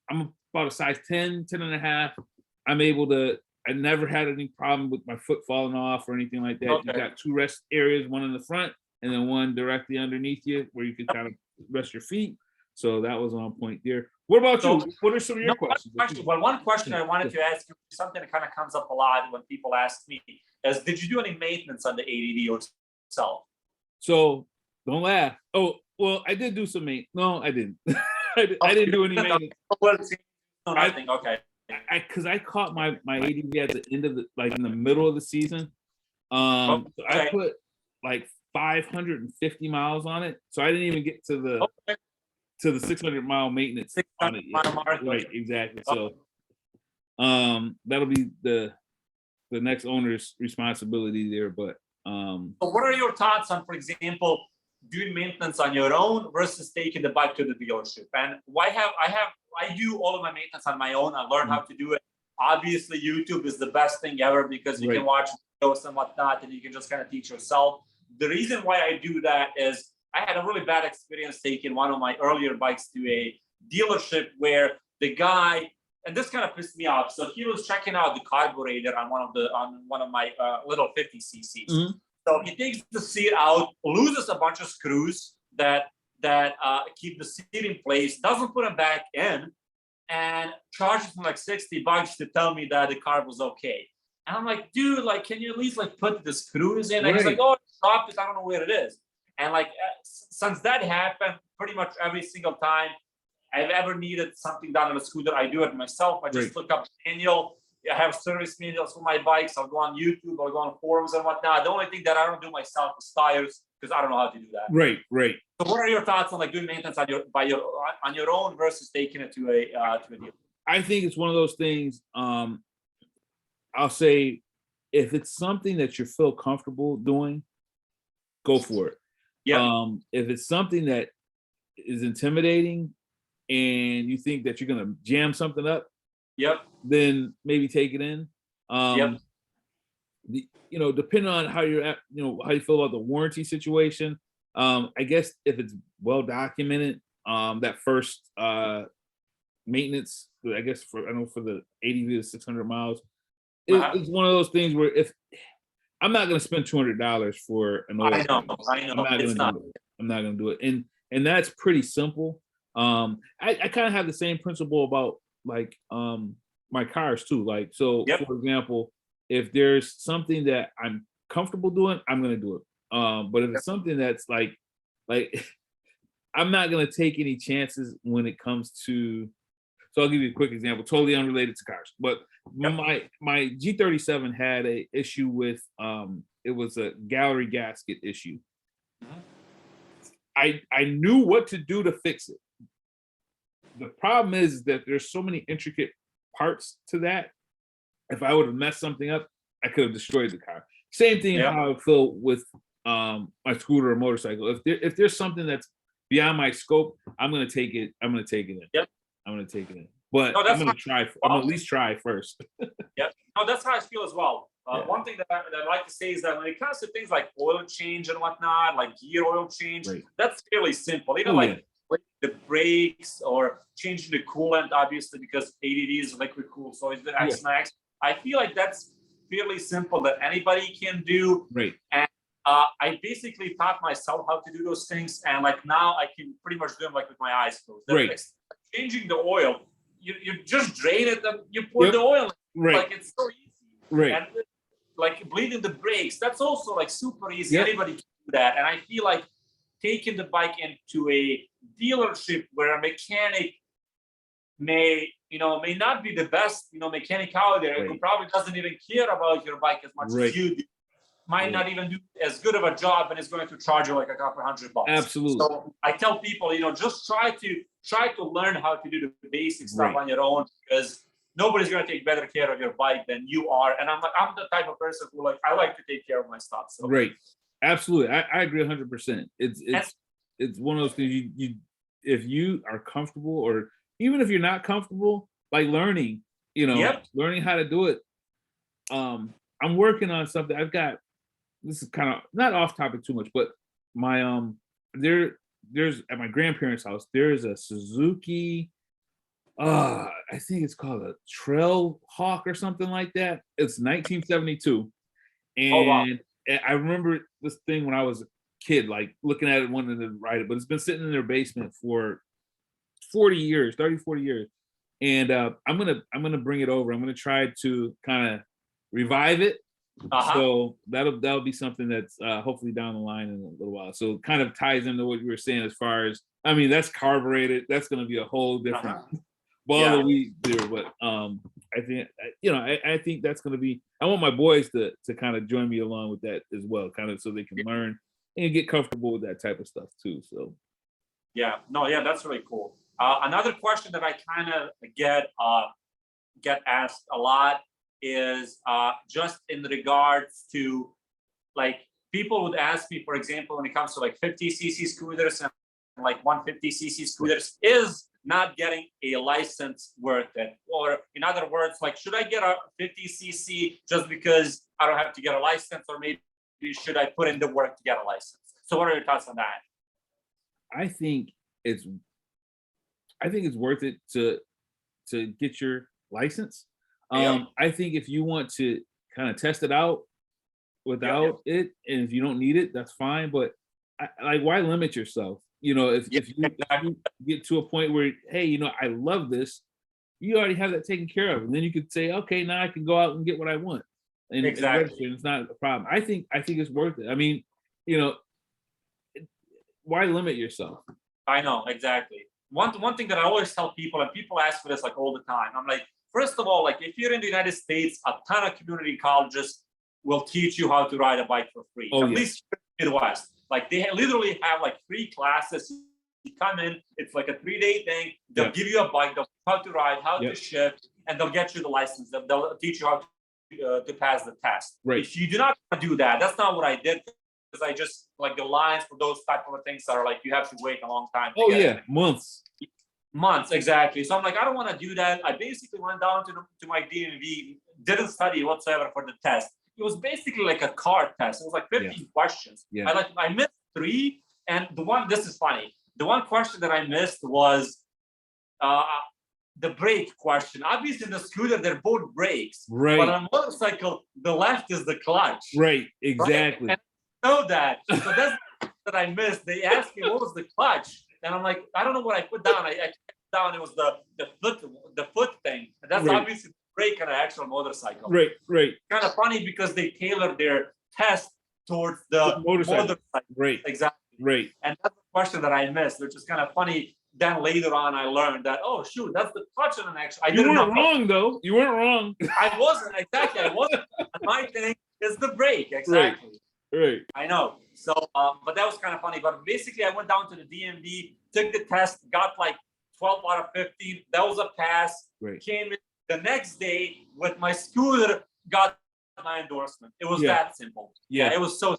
I'm about a size 10 and a half. I never had any problem with my foot falling off or anything like that. You got two rest areas, one in the front and then one directly underneath you where you can kind of rest your feet. So that was on point there. What about you? What are some of your questions?
One question I wanted to ask you, something that kind of comes up a lot when people ask me, is did you do any maintenance on the ADV yourself?
So don't laugh. Oh, well, I did do some maintenance. No, I didn't. I didn't do any maintenance.
Nothing. Okay.
Because I caught my ADV at the end of in the middle of the season. So I put like 550 miles on it. So I didn't even get to the 600-mile maintenance on it. Right, exactly. So that'll be the next owner's responsibility there. But
so what are your thoughts on, for example, doing maintenance on your own versus taking the bike to the dealership? And I do all of my maintenance on my own. I learned how to do it. Obviously, YouTube is the best thing ever because you can watch videos and whatnot, and you can just kind of teach yourself. The reason why I do that is I had a really bad experience taking one of my earlier bikes to a dealership where the guy, and this kind of pissed me off. So he was checking out the carburetor on one of my little 50 cc's. So he takes the seat out, loses a bunch of screws that keep the seat in place, doesn't put them back in, and charges me like $60 to tell me that the carb was okay. And I'm like, dude, like, can you at least like put the screws in? And he's like, oh, stop it, I don't know where it is. And like, since that happened, pretty much every single time I've ever needed something done on a scooter, I do it myself. I just look up manual. I have service manuals for my bikes. I'll go on YouTube, I'll go on forums and whatnot. The only thing that I don't do myself is tires because I don't know how to do that. Right. So what are your thoughts on like doing maintenance on your own versus taking it to a dealer?
I think it's one of those things. I'll say if it's something that you feel comfortable doing, go for it. If it's something that is intimidating and you think that you're gonna jam something up, then maybe take it in. You know, depending on how you're at, you know, how you feel about the warranty situation. I guess if it's well documented, that first maintenance, I guess for the 80 to 600 miles, it's one of those things where if I'm not going to spend $200 for an oil. I know. I'm not going to do it. And that's pretty simple. I kind of have the same principle about like my cars too. Like, so for example, if there's something that I'm comfortable doing, I'm going to do it. But if it's something that's like I'm not going to take any chances when it comes to, so I'll give you a quick example, totally unrelated to cars, but my G37 had a issue with, it was a gallery gasket issue. I knew what to do to fix it. The problem is that there's so many intricate parts to that. If I would have messed something up, I could have destroyed the car. Same thing how I feel with my scooter or motorcycle. If there's something that's beyond my scope, I'm gonna take it in. I'm gonna take it in. But I'm gonna try. I'm gonna at least try first.
No, that's how I feel as well. One thing that I like to say is that when it comes to things like oil change and whatnot, like gear oil change, that's fairly simple. the brakes or changing the coolant, obviously, because ADV is liquid cooled, so is the Xmax. I feel like that's fairly simple that anybody can do.
Right.
And I basically taught myself how to do those things, and like now I can pretty much do them like with my eyes closed.
Right.
Like, changing the oil, you just drain it and you pour the oil in.
Right.
Like it's so easy.
Right.
And like bleeding the brakes, that's also like super easy. Anybody can do that. And I feel like taking the bike into a dealership where a mechanic may not be the best, mechanic out there, who probably doesn't even care about your bike as much as you do, might not even do as good of a job, and is going to charge you like a couple $100.
Absolutely.
So I tell people, just try to learn how to do the basic stuff on your own, because nobody's going to take better care of your bike than you are. And I'm the type of person who I like to take care of my stuff. So.
Right. Absolutely. I agree 100%. It's one of those things you if you are comfortable, or even if you're not comfortable, like learning, learning how to do it. I'm working on something. This is kind of not off topic too much, but my there's at my grandparents' house, there's a Suzuki, I think it's called a Trail Hawk or something like that. It's 1972. And I remember this thing when I was a kid, like looking at it, wanting to ride it, but it's been sitting in their basement for 40 years, 30, 40 years. And I'm gonna bring it over. I'm gonna try to kind of revive it. So that'll be something that's hopefully down the line in a little while. So it kind of ties into what you were saying as far as, I mean, that's carbureted. That's going to be a whole different ball that we do. But I think I think that's going to be. I want my boys to kind of join me along with that as well, kind of so they can learn and get comfortable with that type of stuff too. So
that's really cool. Another question that I kind of get asked a lot is just in regards to, like, people would ask me, for example, when it comes to like 50cc scooters and like 150cc scooters, is not getting a license worth it? Or in other words, like, should I get a 50cc just because I don't have to get a license, or maybe should I put in the work to get a license? So what are your thoughts on that?
I think it's worth it to get your license. I think if you want to kind of test it out without it, and if you don't need it, that's fine. But why limit yourself? If you get to a point where, hey, I love this, you already have that taken care of, and then you could say, okay, now I can go out and get what I want, and register, and it's not a problem. I think it's worth it. I mean, why limit yourself?
I know, exactly. One thing that I always tell people, and people ask for this like all the time, I'm like, first of all, like, if you're in the United States, a ton of community colleges will teach you how to ride a bike for free. At least in the Midwest. Like, they literally have like free classes. You come in, it's like a 3-day thing. They'll give you a bike, they'll teach you how to ride, how to shift, and they'll get you the license. They'll teach you how to pass the test.
Right.
If you do not do that, that's not what I did. Because I just, like, the lines for those type of things are like, you have to wait a long time. Months, exactly. So I'm like, I don't want to do that. I basically went down to my DMV, didn't study whatsoever for the test. It was basically like a card test. It was like 15 questions. I missed 3, and this is funny. The one question that I missed was the brake question. Obviously, in the scooter, they're both brakes.
Right.
But on a motorcycle, the left is the clutch.
Right, exactly.
Right? And I know that. So that's that I missed. They asked me what was the clutch. And I'm like, I don't know what I put down. I put down, it was the foot thing. And that's obviously the brake on an actual motorcycle.
Right.
Kind of funny because they tailored their test towards the motorcycle.
Right.
Exactly.
Right.
And that's the question that I missed, which is kind of funny. Then later on, I learned that, oh, shoot, that's the clutch on an actual.
You weren't wrong, though. You weren't wrong.
I wasn't. Exactly. I wasn't. My thing is the brake. Exactly.
Right.
I know. So, but that was kind of funny. But basically, I went down to the DMV, took the test, got like 12 out of 15. That was a pass.
Right.
Came in the next day with my scooter, got my endorsement. It was that simple.
Yeah.
It was so,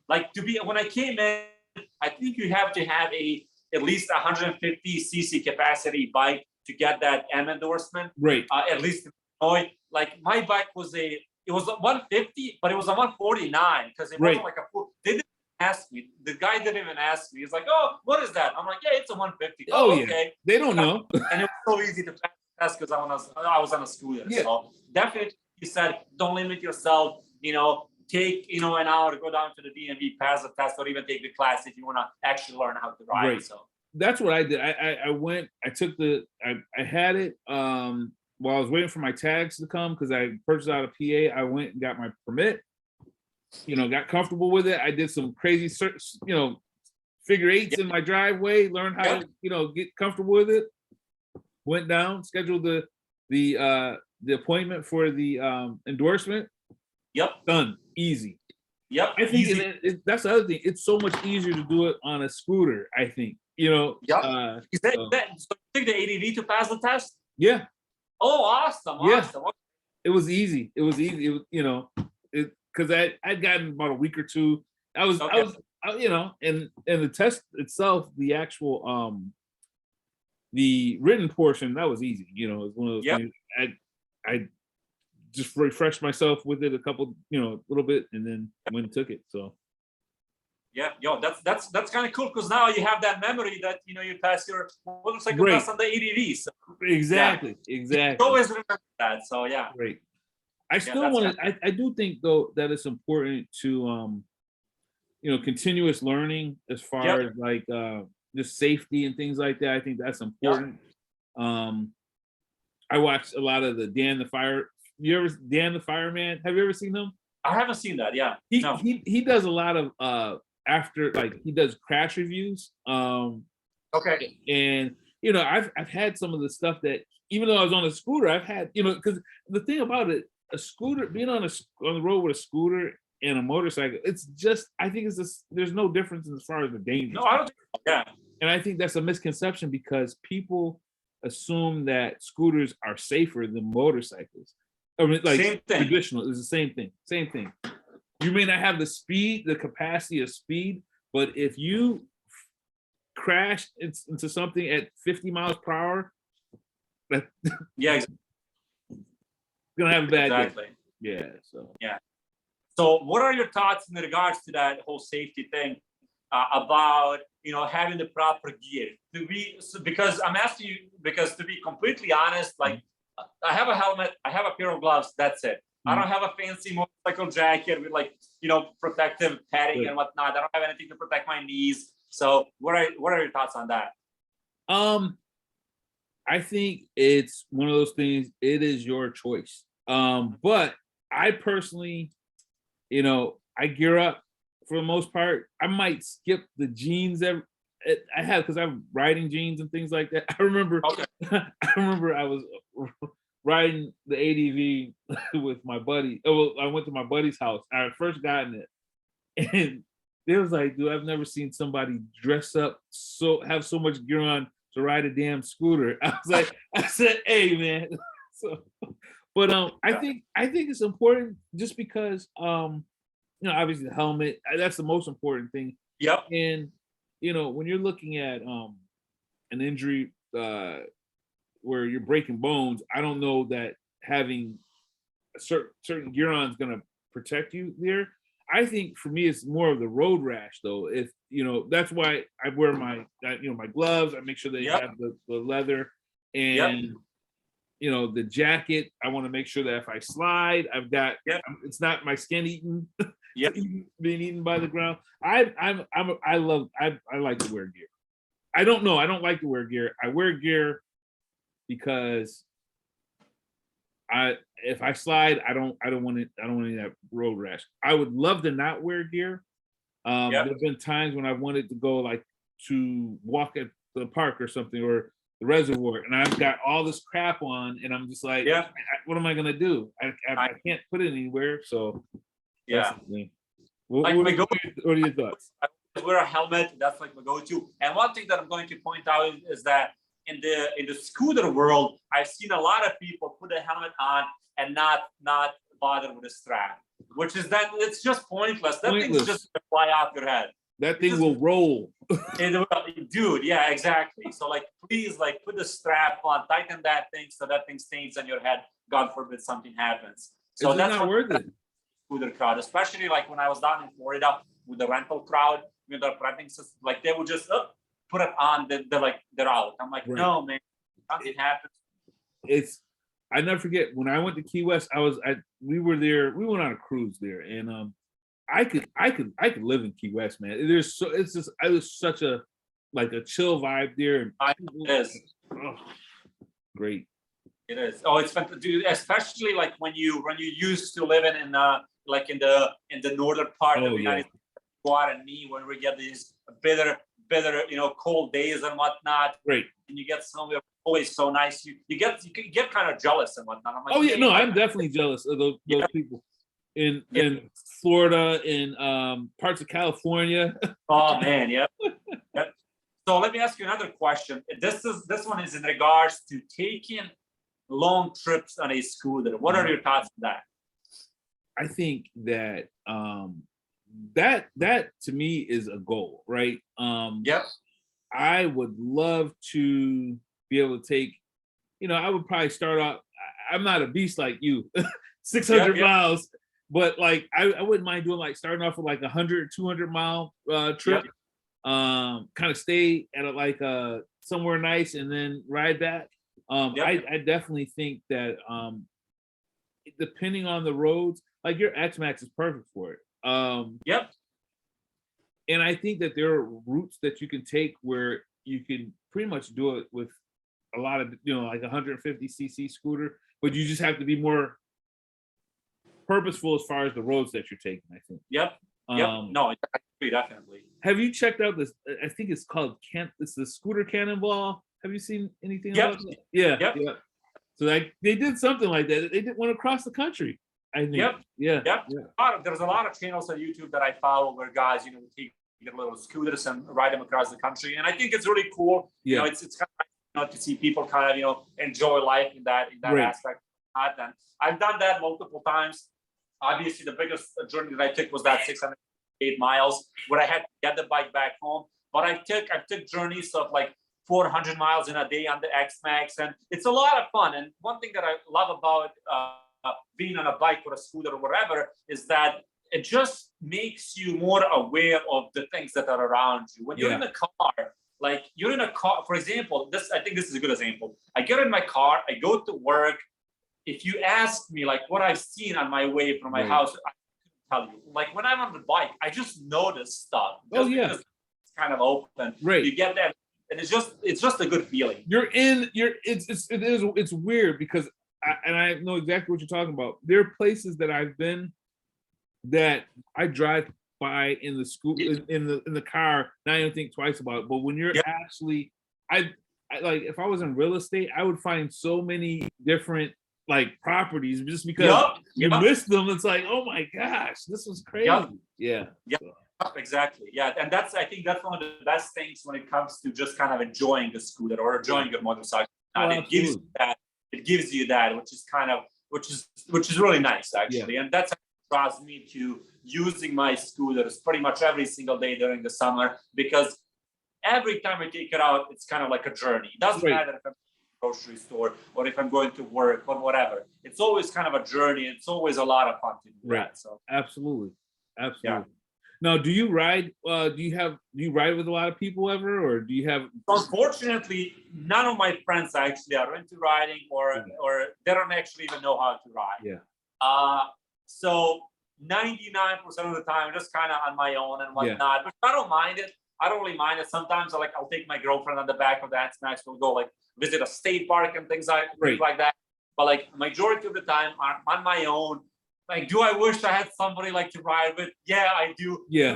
like, when I came in, I think you have to have at least 150cc capacity bike to get that M endorsement.
Right.
At least in Illinois. Like, my bike was it was a 150, but it was a 149 because it wasn't like a full. They didn't ask me. The guy didn't even ask me. He's like, "Oh, what is that?" I'm like, "Yeah, it's a 150."
Oh, yeah.
Okay.
They don't know.
And it was so easy to pass the test because I was on a scooter.
Yeah.
So definitely, he said, don't limit yourself. You know, take an hour to go down to the DMV, pass the test, or even take the class if you want to actually learn how to ride.
Right.
So
That's what I did. I went. I took I had it. While I was waiting for my tags to come because I purchased out of PA. I went and got my permit. Got comfortable with it. I did some crazy, figure eights in my driveway. Learned how to, get comfortable with it. Went down, scheduled the appointment for the endorsement.
Yep.
Done. Easy.
Yep.
I think that's the other thing. It's so much easier to do it on a scooter. I think.
Yep. So you took the ADV to pass the test?
Yeah.
Oh, awesome!
Yeah.
Awesome.
It was easy. It was easy. It was, because I'd gotten about a week or two. I was, and the test itself, the actual the written portion, that was easy. It was one of those things. I just refreshed myself with it a couple, little bit, and then went and took it. So
yeah, that's kind of cool because now you have that memory that you pass your motorcycle test on the ADV. So
exactly.
you always remember that. So yeah.
Right. I still want to. I do think though that it's important to continuous learning as far as like just safety and things like that. I think that's important. I watched a lot of the Dan the Fireman? Have you ever seen him?
I haven't seen that. Yeah.
He does a lot of after, like, he does crash reviews.
Okay.
And I've had some of the stuff that, even though I was on a scooter, I've had, because the thing about it, a scooter, being on the road with a scooter and a motorcycle, it's just, I think there's no difference as far as the danger.
No, I don't think so. Yeah.
And I think that's a misconception because people assume that scooters are safer than motorcycles. I mean, like,
same thing.
Traditional is the same thing. Same thing. You may not have the speed, the capacity of speed, but if you crash into something at 50 miles per hour,
yeah,
gonna have a bad
day.
Yeah. So
yeah. So what are your thoughts in regards to that whole safety thing about having the proper gear? Because I'm asking you, because to be completely honest, like, I have a helmet, I have a pair of gloves, that's it. I don't have a fancy motorcycle jacket with, like, protective padding and whatnot. I don't have anything to protect my knees. So what are your thoughts on that?
I think it's one of those things, it is your choice. But I personally, I gear up for the most part. I might skip the jeans I have, because I'm riding jeans and things like that. I remember I was riding the ADV with my buddy. Well, I went to my buddy's house. I had first gotten it, and it was like, dude, I've never seen somebody dress up have so much gear on to ride a damn scooter. I said, hey man. So, but I think it's important just because obviously the helmet, that's the most important thing.
Yep.
And when you're looking at an injury where you're breaking bones, I don't know that having a certain gear on is going to protect you there. I think for me, it's more of the road rash, though. If that's why I wear my my gloves. I make sure they have the leather, and the jacket. I want to make sure that if I slide, I've got it's not my skin being eaten by the ground. I like to wear gear. I don't like to wear gear. I wear gear because if I slide, I don't want any of that road rash. I would love to not wear gear. There've been times when I wanted to go, like, to walk at the park or something, or the reservoir, and I've got all this crap on, and I'm just like, what am I gonna do? I can't put it anywhere. So what are your thoughts?
I wear a helmet. That's like my go-to. And one thing that I'm going to point out is that in the scooter world, I've seen a lot of people put a helmet on and not bother with a strap, which is that it's just pointless. That thing's just gonna fly off your head.
That thing will roll.
Dude, yeah, exactly. So, like, please, like, put the strap on, tighten that thing so that thing stays on your head. God forbid something happens. So that's
not worth it.
Scooter crowd, especially like when I was down in Florida, with the rental crowd, with the renting system, like they would just put it on, they're like, they're out. I'm like, no, man, nothing happens.
I never forget when I went to Key West. We were there. We went on a cruise there, and I could live in Key West, man. I was such a chill vibe there.
It is.
Oh, great.
It is. Oh, it's fun to do, especially like when you used to live in like in the northern part of the United States. Go out and me when we get these bitter, cold days and whatnot.
Great.
And you get somewhere always so nice. You get kind of jealous and whatnot. I'm like,
oh yeah, no, I'm definitely jealous of those people in Florida, in parts of California.
Oh man, yeah. So let me ask you another question. This one is in regards to taking long trips on a scooter. What are your thoughts on that?
I think that that to me is a goal, right?
Yep.
I would love to be able to take, I would probably start off. I'm not a beast like you, 600 miles, but like I wouldn't mind doing starting off with 100, 200 mile trip. Kind of stay at somewhere nice and then ride back. I definitely think that depending on the roads, your Xmax is perfect for it. And I think that there are routes that you can take where you can pretty much do it with a lot of, 150cc scooter, but you just have to be more purposeful as far as the roads that you're taking, I think.
No, definitely.
Have you checked out this? I think it's called it's the Scooter Cannonball. Have you seen anything about that? Yeah. So they did something like that. They went across the country, I think.
There's a lot of channels on YouTube that I follow where guys, take their little scooters and ride them across the country, and I think it's really cool. It's kind of to see people kind of enjoy life in that aspect. And I've done that multiple times. Obviously, the biggest journey that I took was that 608 miles where I had to get the bike back home. But I took journeys of 400 miles in a day on the Xmax, and it's a lot of fun. And one thing that I love about being on a bike or a scooter or whatever is that it just makes you more aware of the things that are around you. When you're in a car, for example, I think this is a good example. I get in my car, I go to work. If you ask me what I've seen on my way from my house, I can tell you. When I'm on the bike, I just notice stuff. Because it's kind of open.
Right.
You get that, and it's just a good feeling.
It's weird because I know exactly what you're talking about. There are places that I've been that I drive by in the scooter in the car, and I don't think twice about it. But when you're actually, I if I was in real estate, I would find so many different properties just because you miss them. It's oh my gosh, this was crazy.
Exactly. And I think that's one of the best things when it comes to just kind of enjoying the scooter or enjoying your motorcycle. It gives you that, which is really nice actually. And that's what draws me to using my scooters pretty much every single day during the summer, because every time I take it out, it's kind of like a journey. It doesn't matter if I'm grocery store or if I'm going to work or whatever. It's always kind of a journey. It's always a lot of fun to do that. So
absolutely. Now, do you ride? Do you ride with a lot of people ever, or do you have?
Unfortunately, none of my friends actually are into riding, or they don't actually even know how to ride. So 99% of the time, I'm just kind of on my own and whatnot. But I don't mind it. I don't really mind it. Sometimes I'll take my girlfriend on the back of the Xmax. We'll go visit a state park and things like that. But majority of the time, I'm on my own. Do I wish I had somebody to ride with? Yeah, I do.
Yeah.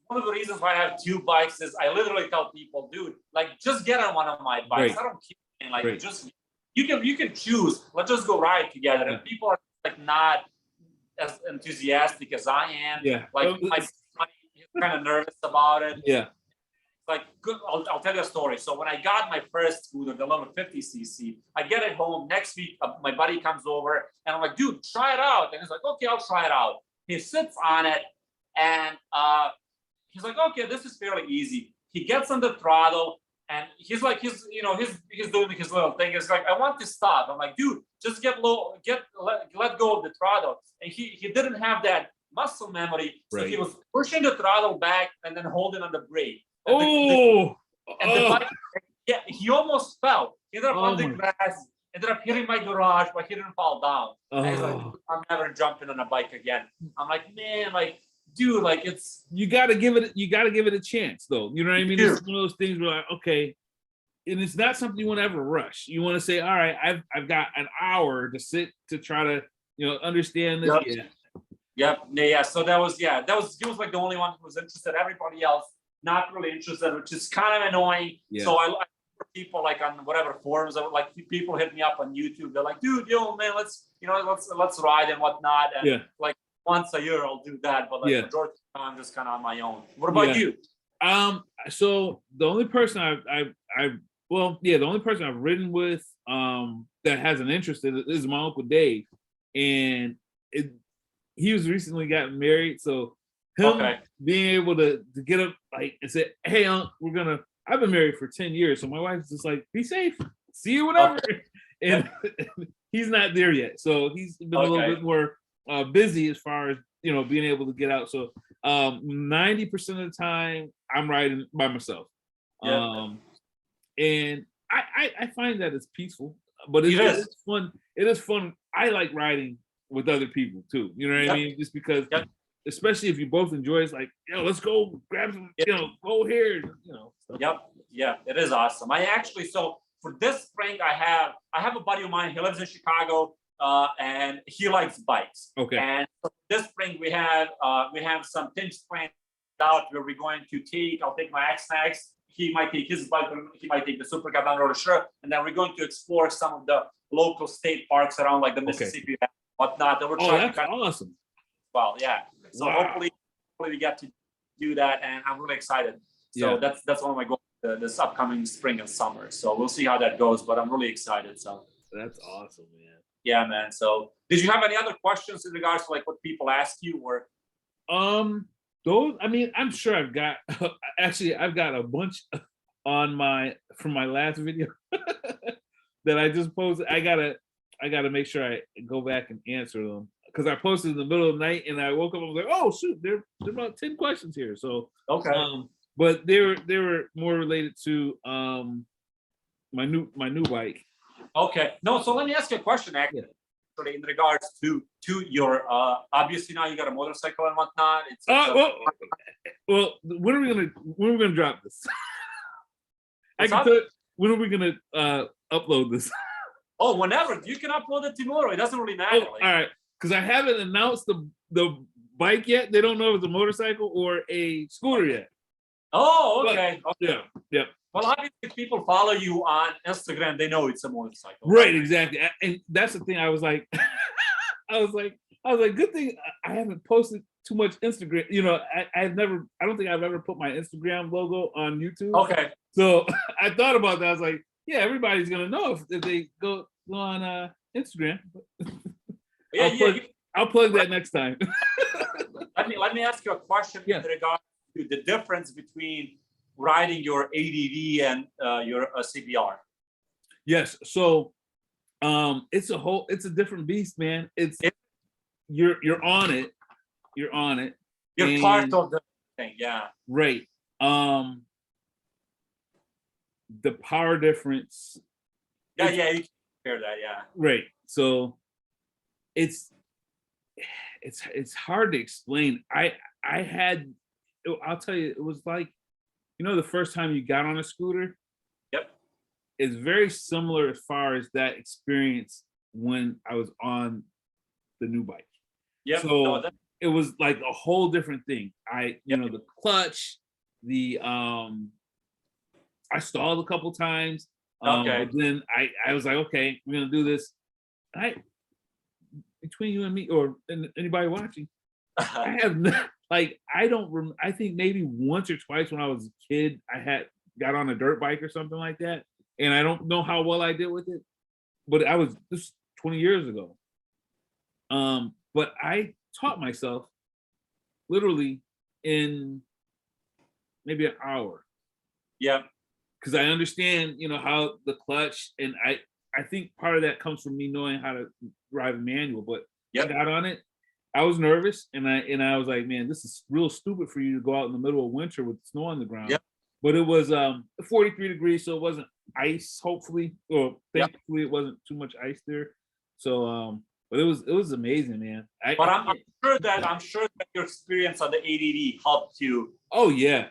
One of the reasons why I have two bikes is I literally tell people, dude, just get on one of my bikes. I don't care. Just you can choose. Let's just go ride together. And people are not as enthusiastic as I am. My kind of nervous about it. I'll tell you a story. So when I got my first scooter, the 1150cc, I get it home. Next week, my buddy comes over and I'm like, dude, try it out. And he's like, okay, I'll try it out. He sits on it and he's like, okay, this is fairly easy. He gets on the throttle and he's doing his little thing. It's I want to stop. I'm like, dude, just let go of the throttle. And he didn't have that muscle memory. So
Right.
he was pushing the throttle back and then holding on the brake. And the bike, yeah, he almost fell. He ended up on the grass, ended up hitting my garage, but he didn't fall down. And he's like, I'm never jumping on a bike again. I'm like, man, like, dude, like it's
you gotta give it a chance though. You know what I mean? It's one of those things where like, okay, and it's not something you want to ever rush. You want to say, all right, I've got an hour to sit to try to, understand this.
Yeah. So he was like the only one who was interested. Everybody else not really interested, which is kind of annoying.
Yeah.
So I people like on whatever forums, like people hit me up on YouTube. They're like, dude, man, let's ride and whatnot. And like once a year I'll do that, but like majority of the time I'm just kind of on my own. What about you?
So the only person the only person I've ridden with that has an interest in it is my Uncle Dave. And he was recently gotten married. So him being able to get up like and say, hey, Unc, I've been married for 10 years. So my wife's just like, be safe. See you whenever. And he's not there yet. So he's been a little bit more busy as far as, being able to get out. So 90% of the time I'm riding by myself. And I find that it's peaceful, but it's fun. It is fun. I like riding with other people too. You know what I mean? Just because, especially if you both enjoy, it's like, let's go grab some, go here, stuff.
Yeah, it is awesome. So for this spring, I have a buddy of mine. He lives in Chicago, and he likes bikes. Okay. And for this spring, we have some things planned out where we're going to I'll take my Xmax. He might take his bike, he might take the Super Cab down road, sure. And then we're going to explore some of the local state parks around like the Mississippi and whatnot. And we're trying
to awesome.
Well, yeah. So hopefully we get to do that, and I'm really excited. So that's one of my goals this upcoming spring and summer. So we'll see how that goes, but I'm really excited. So
that's awesome, man.
Yeah, man. So did you have any other questions in regards to like what people ask you or?
Those, I mean, I'm sure I've got a bunch from my last video that I just posted. I gotta make sure I go back and answer them because I posted in the middle of the night and I woke up and was like, oh shoot, there are about 10 questions here. So but they were more related to my new bike.
Okay. No, so let me ask you a question actually. In regards to your obviously now you got a motorcycle and whatnot.
Well, when are we gonna drop this? I can tell you, when are we gonna upload this?
Oh, whenever you can upload it tomorrow. It doesn't really matter.
All right, because I haven't announced the bike yet. They don't know if it's a motorcycle or a scooter yet.
Oh, okay.
Yeah.
Well, obviously, if people follow you on Instagram, they know it's a motorcycle.
Right, exactly. And that's the thing. I was like, good thing I haven't posted too much Instagram. I don't think I've ever put my Instagram logo on YouTube.
Okay.
So I thought about that. I was like, yeah, everybody's gonna know if they go on Instagram. I'll plug that next time.
let me ask you a question in regards to the difference between riding your ADV and your CBR.
Yes. So it's a different beast, man. You're on it. You're
part of the thing, yeah.
Right. The power difference.
Yeah, you can compare that, yeah.
Right. So it's hard to explain. I'll tell you, it was like, the first time you got on a scooter?
Yep.
It's very similar as far as that experience when I was on the new bike.
Yep.
So it was like a whole different thing. The clutch, I stalled a couple times. But then I was like, okay, we're gonna do this. Between you and me or anybody watching, I have not. Like, I think maybe once or twice when I was a kid, I got on a dirt bike or something like that. And I don't know how well I did with it, but this was 20 years ago. But I taught myself literally in maybe an hour.
Yeah.
Because I understand, how the clutch, and I think part of that comes from me knowing how to drive a manual, but I got on it I was nervous, and I was like, man, this is real stupid for you to go out in the middle of winter with snow on the ground.
Yep.
But it was 43 degrees, so it wasn't ice, hopefully, or
Yep.
thankfully it wasn't too much ice there. So but it was amazing, man.
But I'm sure that your experience on the ADV helped you.
Oh yeah,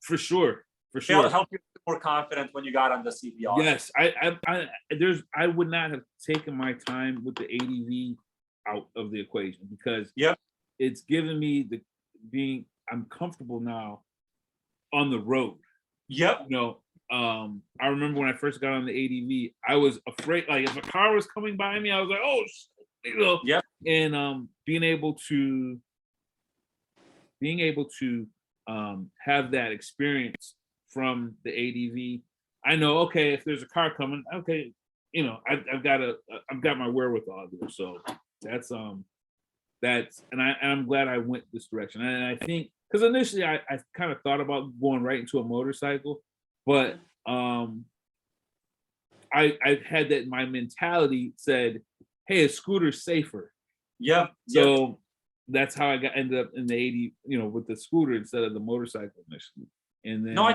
for sure.
It'll help you be more confident when you got on the CPR.
Yes, I would not have taken my time with the ADV out of the equation, because it's given me I'm comfortable now on the road.
Yep.
You know, I remember when I first got on the ADV, I was afraid, like if a car was coming by me, I was like, oh, you know.
Yep.
And being able to have that experience from the ADV, I know, okay, if there's a car coming, okay, you know, I've got my wherewithal there. So and I'm glad I went this direction. And I think, because initially I kind of thought about going right into a motorcycle, but I had that, my mentality said, hey, a scooter's safer.
Yeah.
So that's how I ended up in the 80, you know, with the scooter instead of the motorcycle initially. And then
no,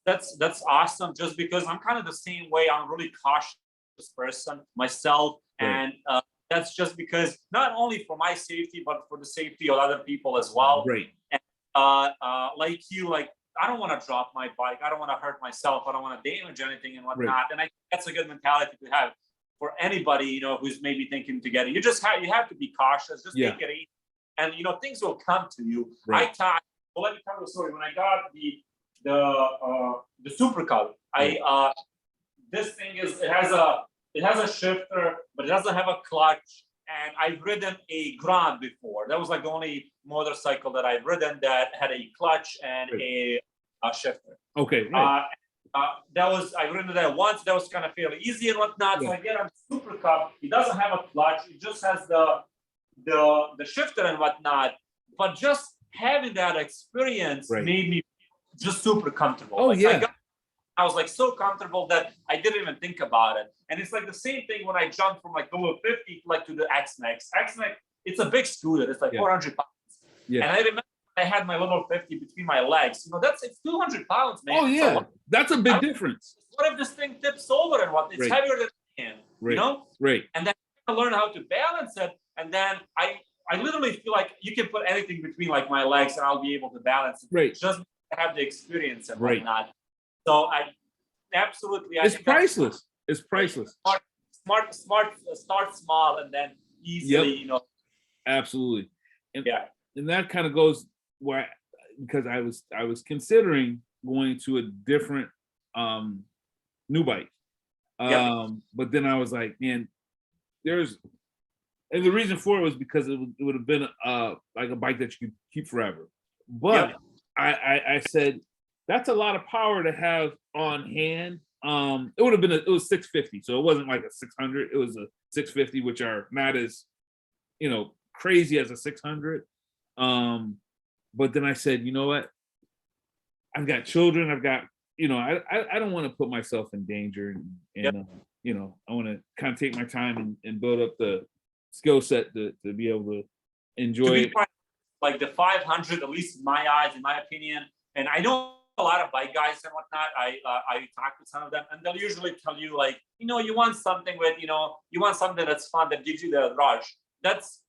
that's awesome. Just because I'm kind of the same way. I'm a really cautious person myself, and that's just because not only for my safety, but for the safety of other people as well.
Right.
And, like you, like I don't want to drop my bike. I don't want to hurt myself. I don't want to damage anything and whatnot.
Right.
And I think that's a good mentality to have for anybody, you know, who's maybe thinking to get it. You have to be cautious. Just take it easy, and you know things will come to you.
Right.
Well, let me tell you a story. When I got the Super Cub, this thing it has a shifter, but it doesn't have a clutch. And I've ridden a Grand before. That was like the only motorcycle that I've ridden that had a clutch and a shifter.
Okay. Right.
I've ridden that once. That was kind of fairly easy and whatnot. So I get on Super Cup. It doesn't have a clutch. It just has the shifter and whatnot. But just having that experience made me just super comfortable.
Oh,
like, I was like so comfortable that I didn't even think about it. And it's like the same thing when I jumped from like over 50 like to the Xmax. Xmax, it's a big scooter. It's like 400 pounds. Yeah. And I remember I had my little 50 between my legs. You know, it's 200 pounds, man.
Oh yeah, that's a big difference.
What if this thing tips over and what? It's heavier than I am. You know?
Right.
And then I learn how to balance it. And then I literally feel like you can put anything between like my legs and I'll be able to balance it.
Right.
Just have the experience and whatnot. So
it's priceless. It's priceless.
Smart. Start small and then easily, you know.
Absolutely. And and that kind of goes where, because I was considering going to a different new bike. But then I was like, man, and the reason for it was because it would have been like a bike that you could keep forever. But I said, that's a lot of power to have on hand. It would have been it was 650, so it wasn't like a 600. It was a 650, which are not as, you know, crazy as a 600. But then I said, you know what? I've got children. I've got, you know, I don't want to put myself in danger, and you know, I want to kind of take my time and build up the skill set to be able to enjoy it.
Like the 500, at least in my eyes, in my opinion, and I know a lot of bike guys and whatnot. I talk to some of them, and they'll usually tell you like, you know, you want something with, you know, you want something that's fun, that gives you the rush. That's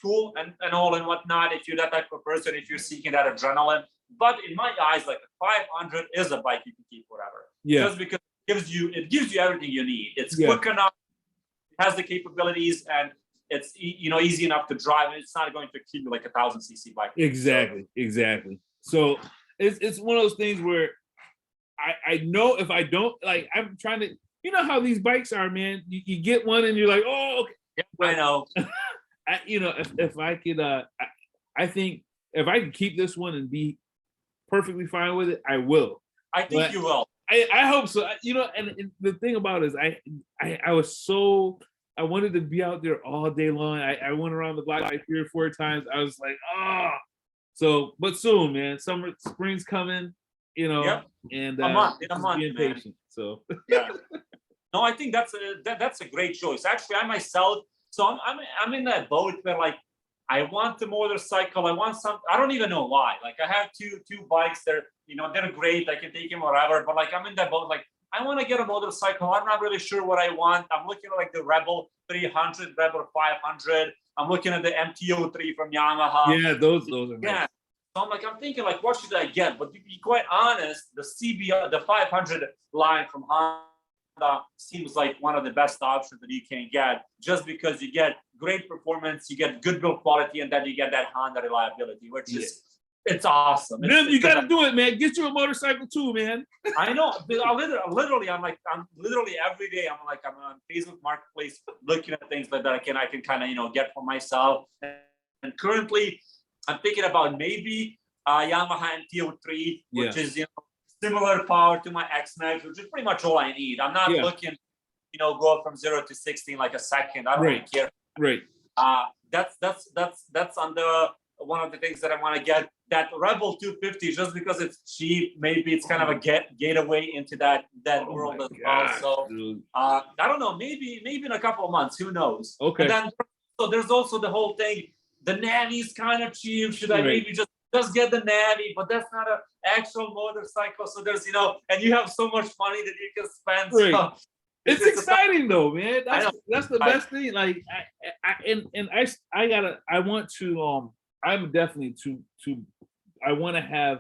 cool and all and whatnot, if you're that type of person, if you're seeking that adrenaline. But in my eyes, like a 500 is a bike you can keep forever. Just because it gives you everything you need. It's quick enough, it has the capabilities, and it's, you know, easy enough to drive. It's not going to keep you like 1,000cc bike.
Exactly. So it's one of those things where I know if I don't, like, I'm trying to, you know how these bikes are, man. You get one and you're like, oh, okay.
I know.
You know, if I could, I think if I could keep this one and be perfectly fine with it, I will.
I think you will.
I hope so. You know, and the thing about it is I was so, I wanted to be out there all day long. I went around the block like 3 or 4 times. I was like, so, but soon, man, spring's coming, you know, and
in a month,
being patient. So
no, I think that's a great choice. Actually, I myself, so I'm in that boat where like I want the motorcycle. I want some. I don't even know why. Like I have two bikes. They're they're great. I can take them wherever. But like I'm in that boat. Like I want to get a motorcycle. I'm not really sure what I want. I'm looking at like the Rebel 300, Rebel 500. I'm looking at the MT-03 from Yamaha.
Yeah, those are nice.
Yeah. So I'm thinking like, what should I get? But to be quite honest, the CBR, the 500 line from Honda seems like one of the best options that you can get, just because you get great performance, you get good build quality, and then you get that Honda reliability, which is it's awesome.
You got to do it, man. Get you a motorcycle too, man.
I know. Literally, I'm literally every day. I'm on Facebook Marketplace looking at things like that I can kind of get for myself. And currently, I'm thinking about maybe Yamaha MT-03, which is similar power to my Xmax, which is pretty much all I need. I'm not looking, go from 0 to 60 in like a second. I don't really care.
Right.
That's on the one of the things that I want to get. That Rebel 250, just because it's cheap, maybe it's kind of a gateway into that world as well. So I don't know, maybe in a couple of months, who knows?
Okay.
And then so there's also the whole thing. The Navi's kind of cheap. Should I maybe just get the Navi? But that's not an actual motorcycle. So there's and you have so much money that you can spend.
Right.
So
it's exciting though, man. That's the best thing. Like I want to I'm definitely I want to have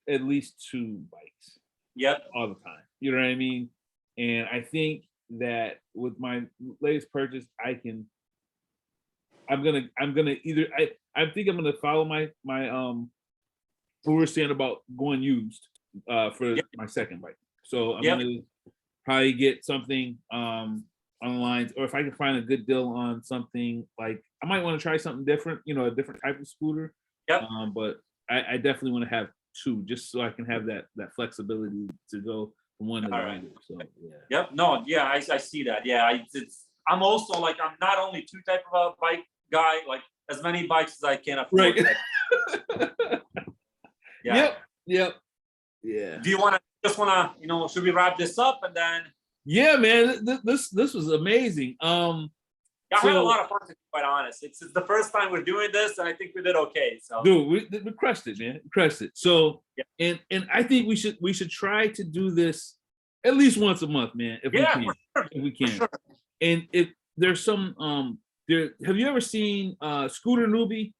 at least 2 bikes.
Yep.
All the time. You know what I mean? And I think that with my latest purchase, I'm gonna either I think I'm gonna follow my what we were saying about going used for my second bike. So I'm gonna probably get something online, or if I can find a good deal on something, like I might want to try something different, a different type of scooter.
Yep.
But I definitely want to have 2, just so I can have that flexibility to go from one to the other. So
Yep. No. Yeah. I see that. Yeah. I'm also like I'm not only 2 type of a bike guy, like as many bikes as I can afford.
Right.
Yeah.
Yep. Yeah.
Do you just want to should we wrap this up and then?
Yeah, man. This was amazing.
I had a lot of fun, to be quite honest. It's the first time we're doing this, and I think we did okay. So,
dude, we crushed it, man. We crushed it. So, and I think we should try to do this at least once a month, man. If we can, if we can. Sure. And if there's some have you ever seen Scooter Newbie?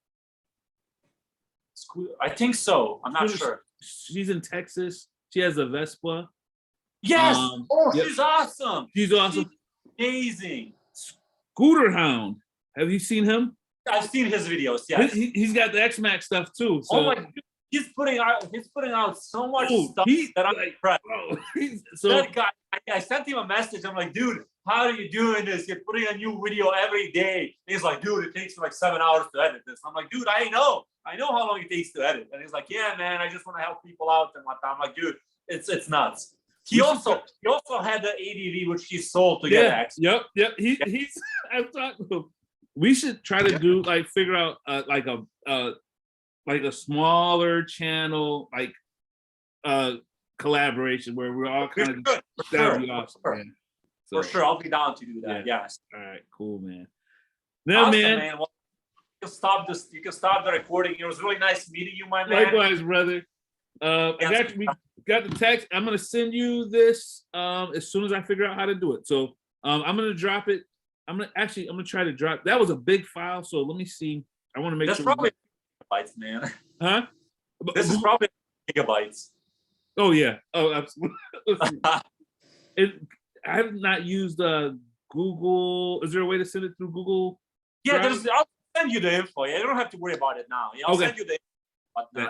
I think so. I'm not sure.
She's in Texas. She has a Vespa.
Yes. She's awesome.
She's awesome.
She's amazing.
Scooter Hound. Have you seen him?
I've seen his videos. Yes.
He's got the Xmax stuff too. So.
Oh my God. He's putting out so much stuff that I'm impressed. So that guy, I sent him a message. I'm like, dude, how are you doing this? You're putting a new video every day. And he's like, dude, it takes me like 7 hours to edit this. I'm like, dude, I know how long it takes to edit. And he's like, yeah, man, I just want to help people out and whatnot. I'm like, dude, it's nuts. He also had the ADV, which he sold to get access.
Yep. He's. I've talked to him. We should try to do figure out like a smaller channel, like collaboration where we're all kind of that'd be awesome, man.
So, for sure, I'll be down to do that. Yes.
All right, cool, man. Now,
awesome, man. Well, you can stop this. You can stop the recording. It was really nice meeting you, my man.
Likewise, brother. We got the text. I'm gonna send you this as soon as I figure out how to do it. So I'm gonna drop it. I'm gonna try to drop. That was a big file, so let me see. I want to make sure.
That's probably gigabytes, man.
Huh?
This is probably gigabytes.
Oh yeah. Oh, absolutely. I have not used Google. Is there a way to send it through Google?
Yeah, I'll send you the info. Yeah, you don't have to worry about it now. I'll send you the info.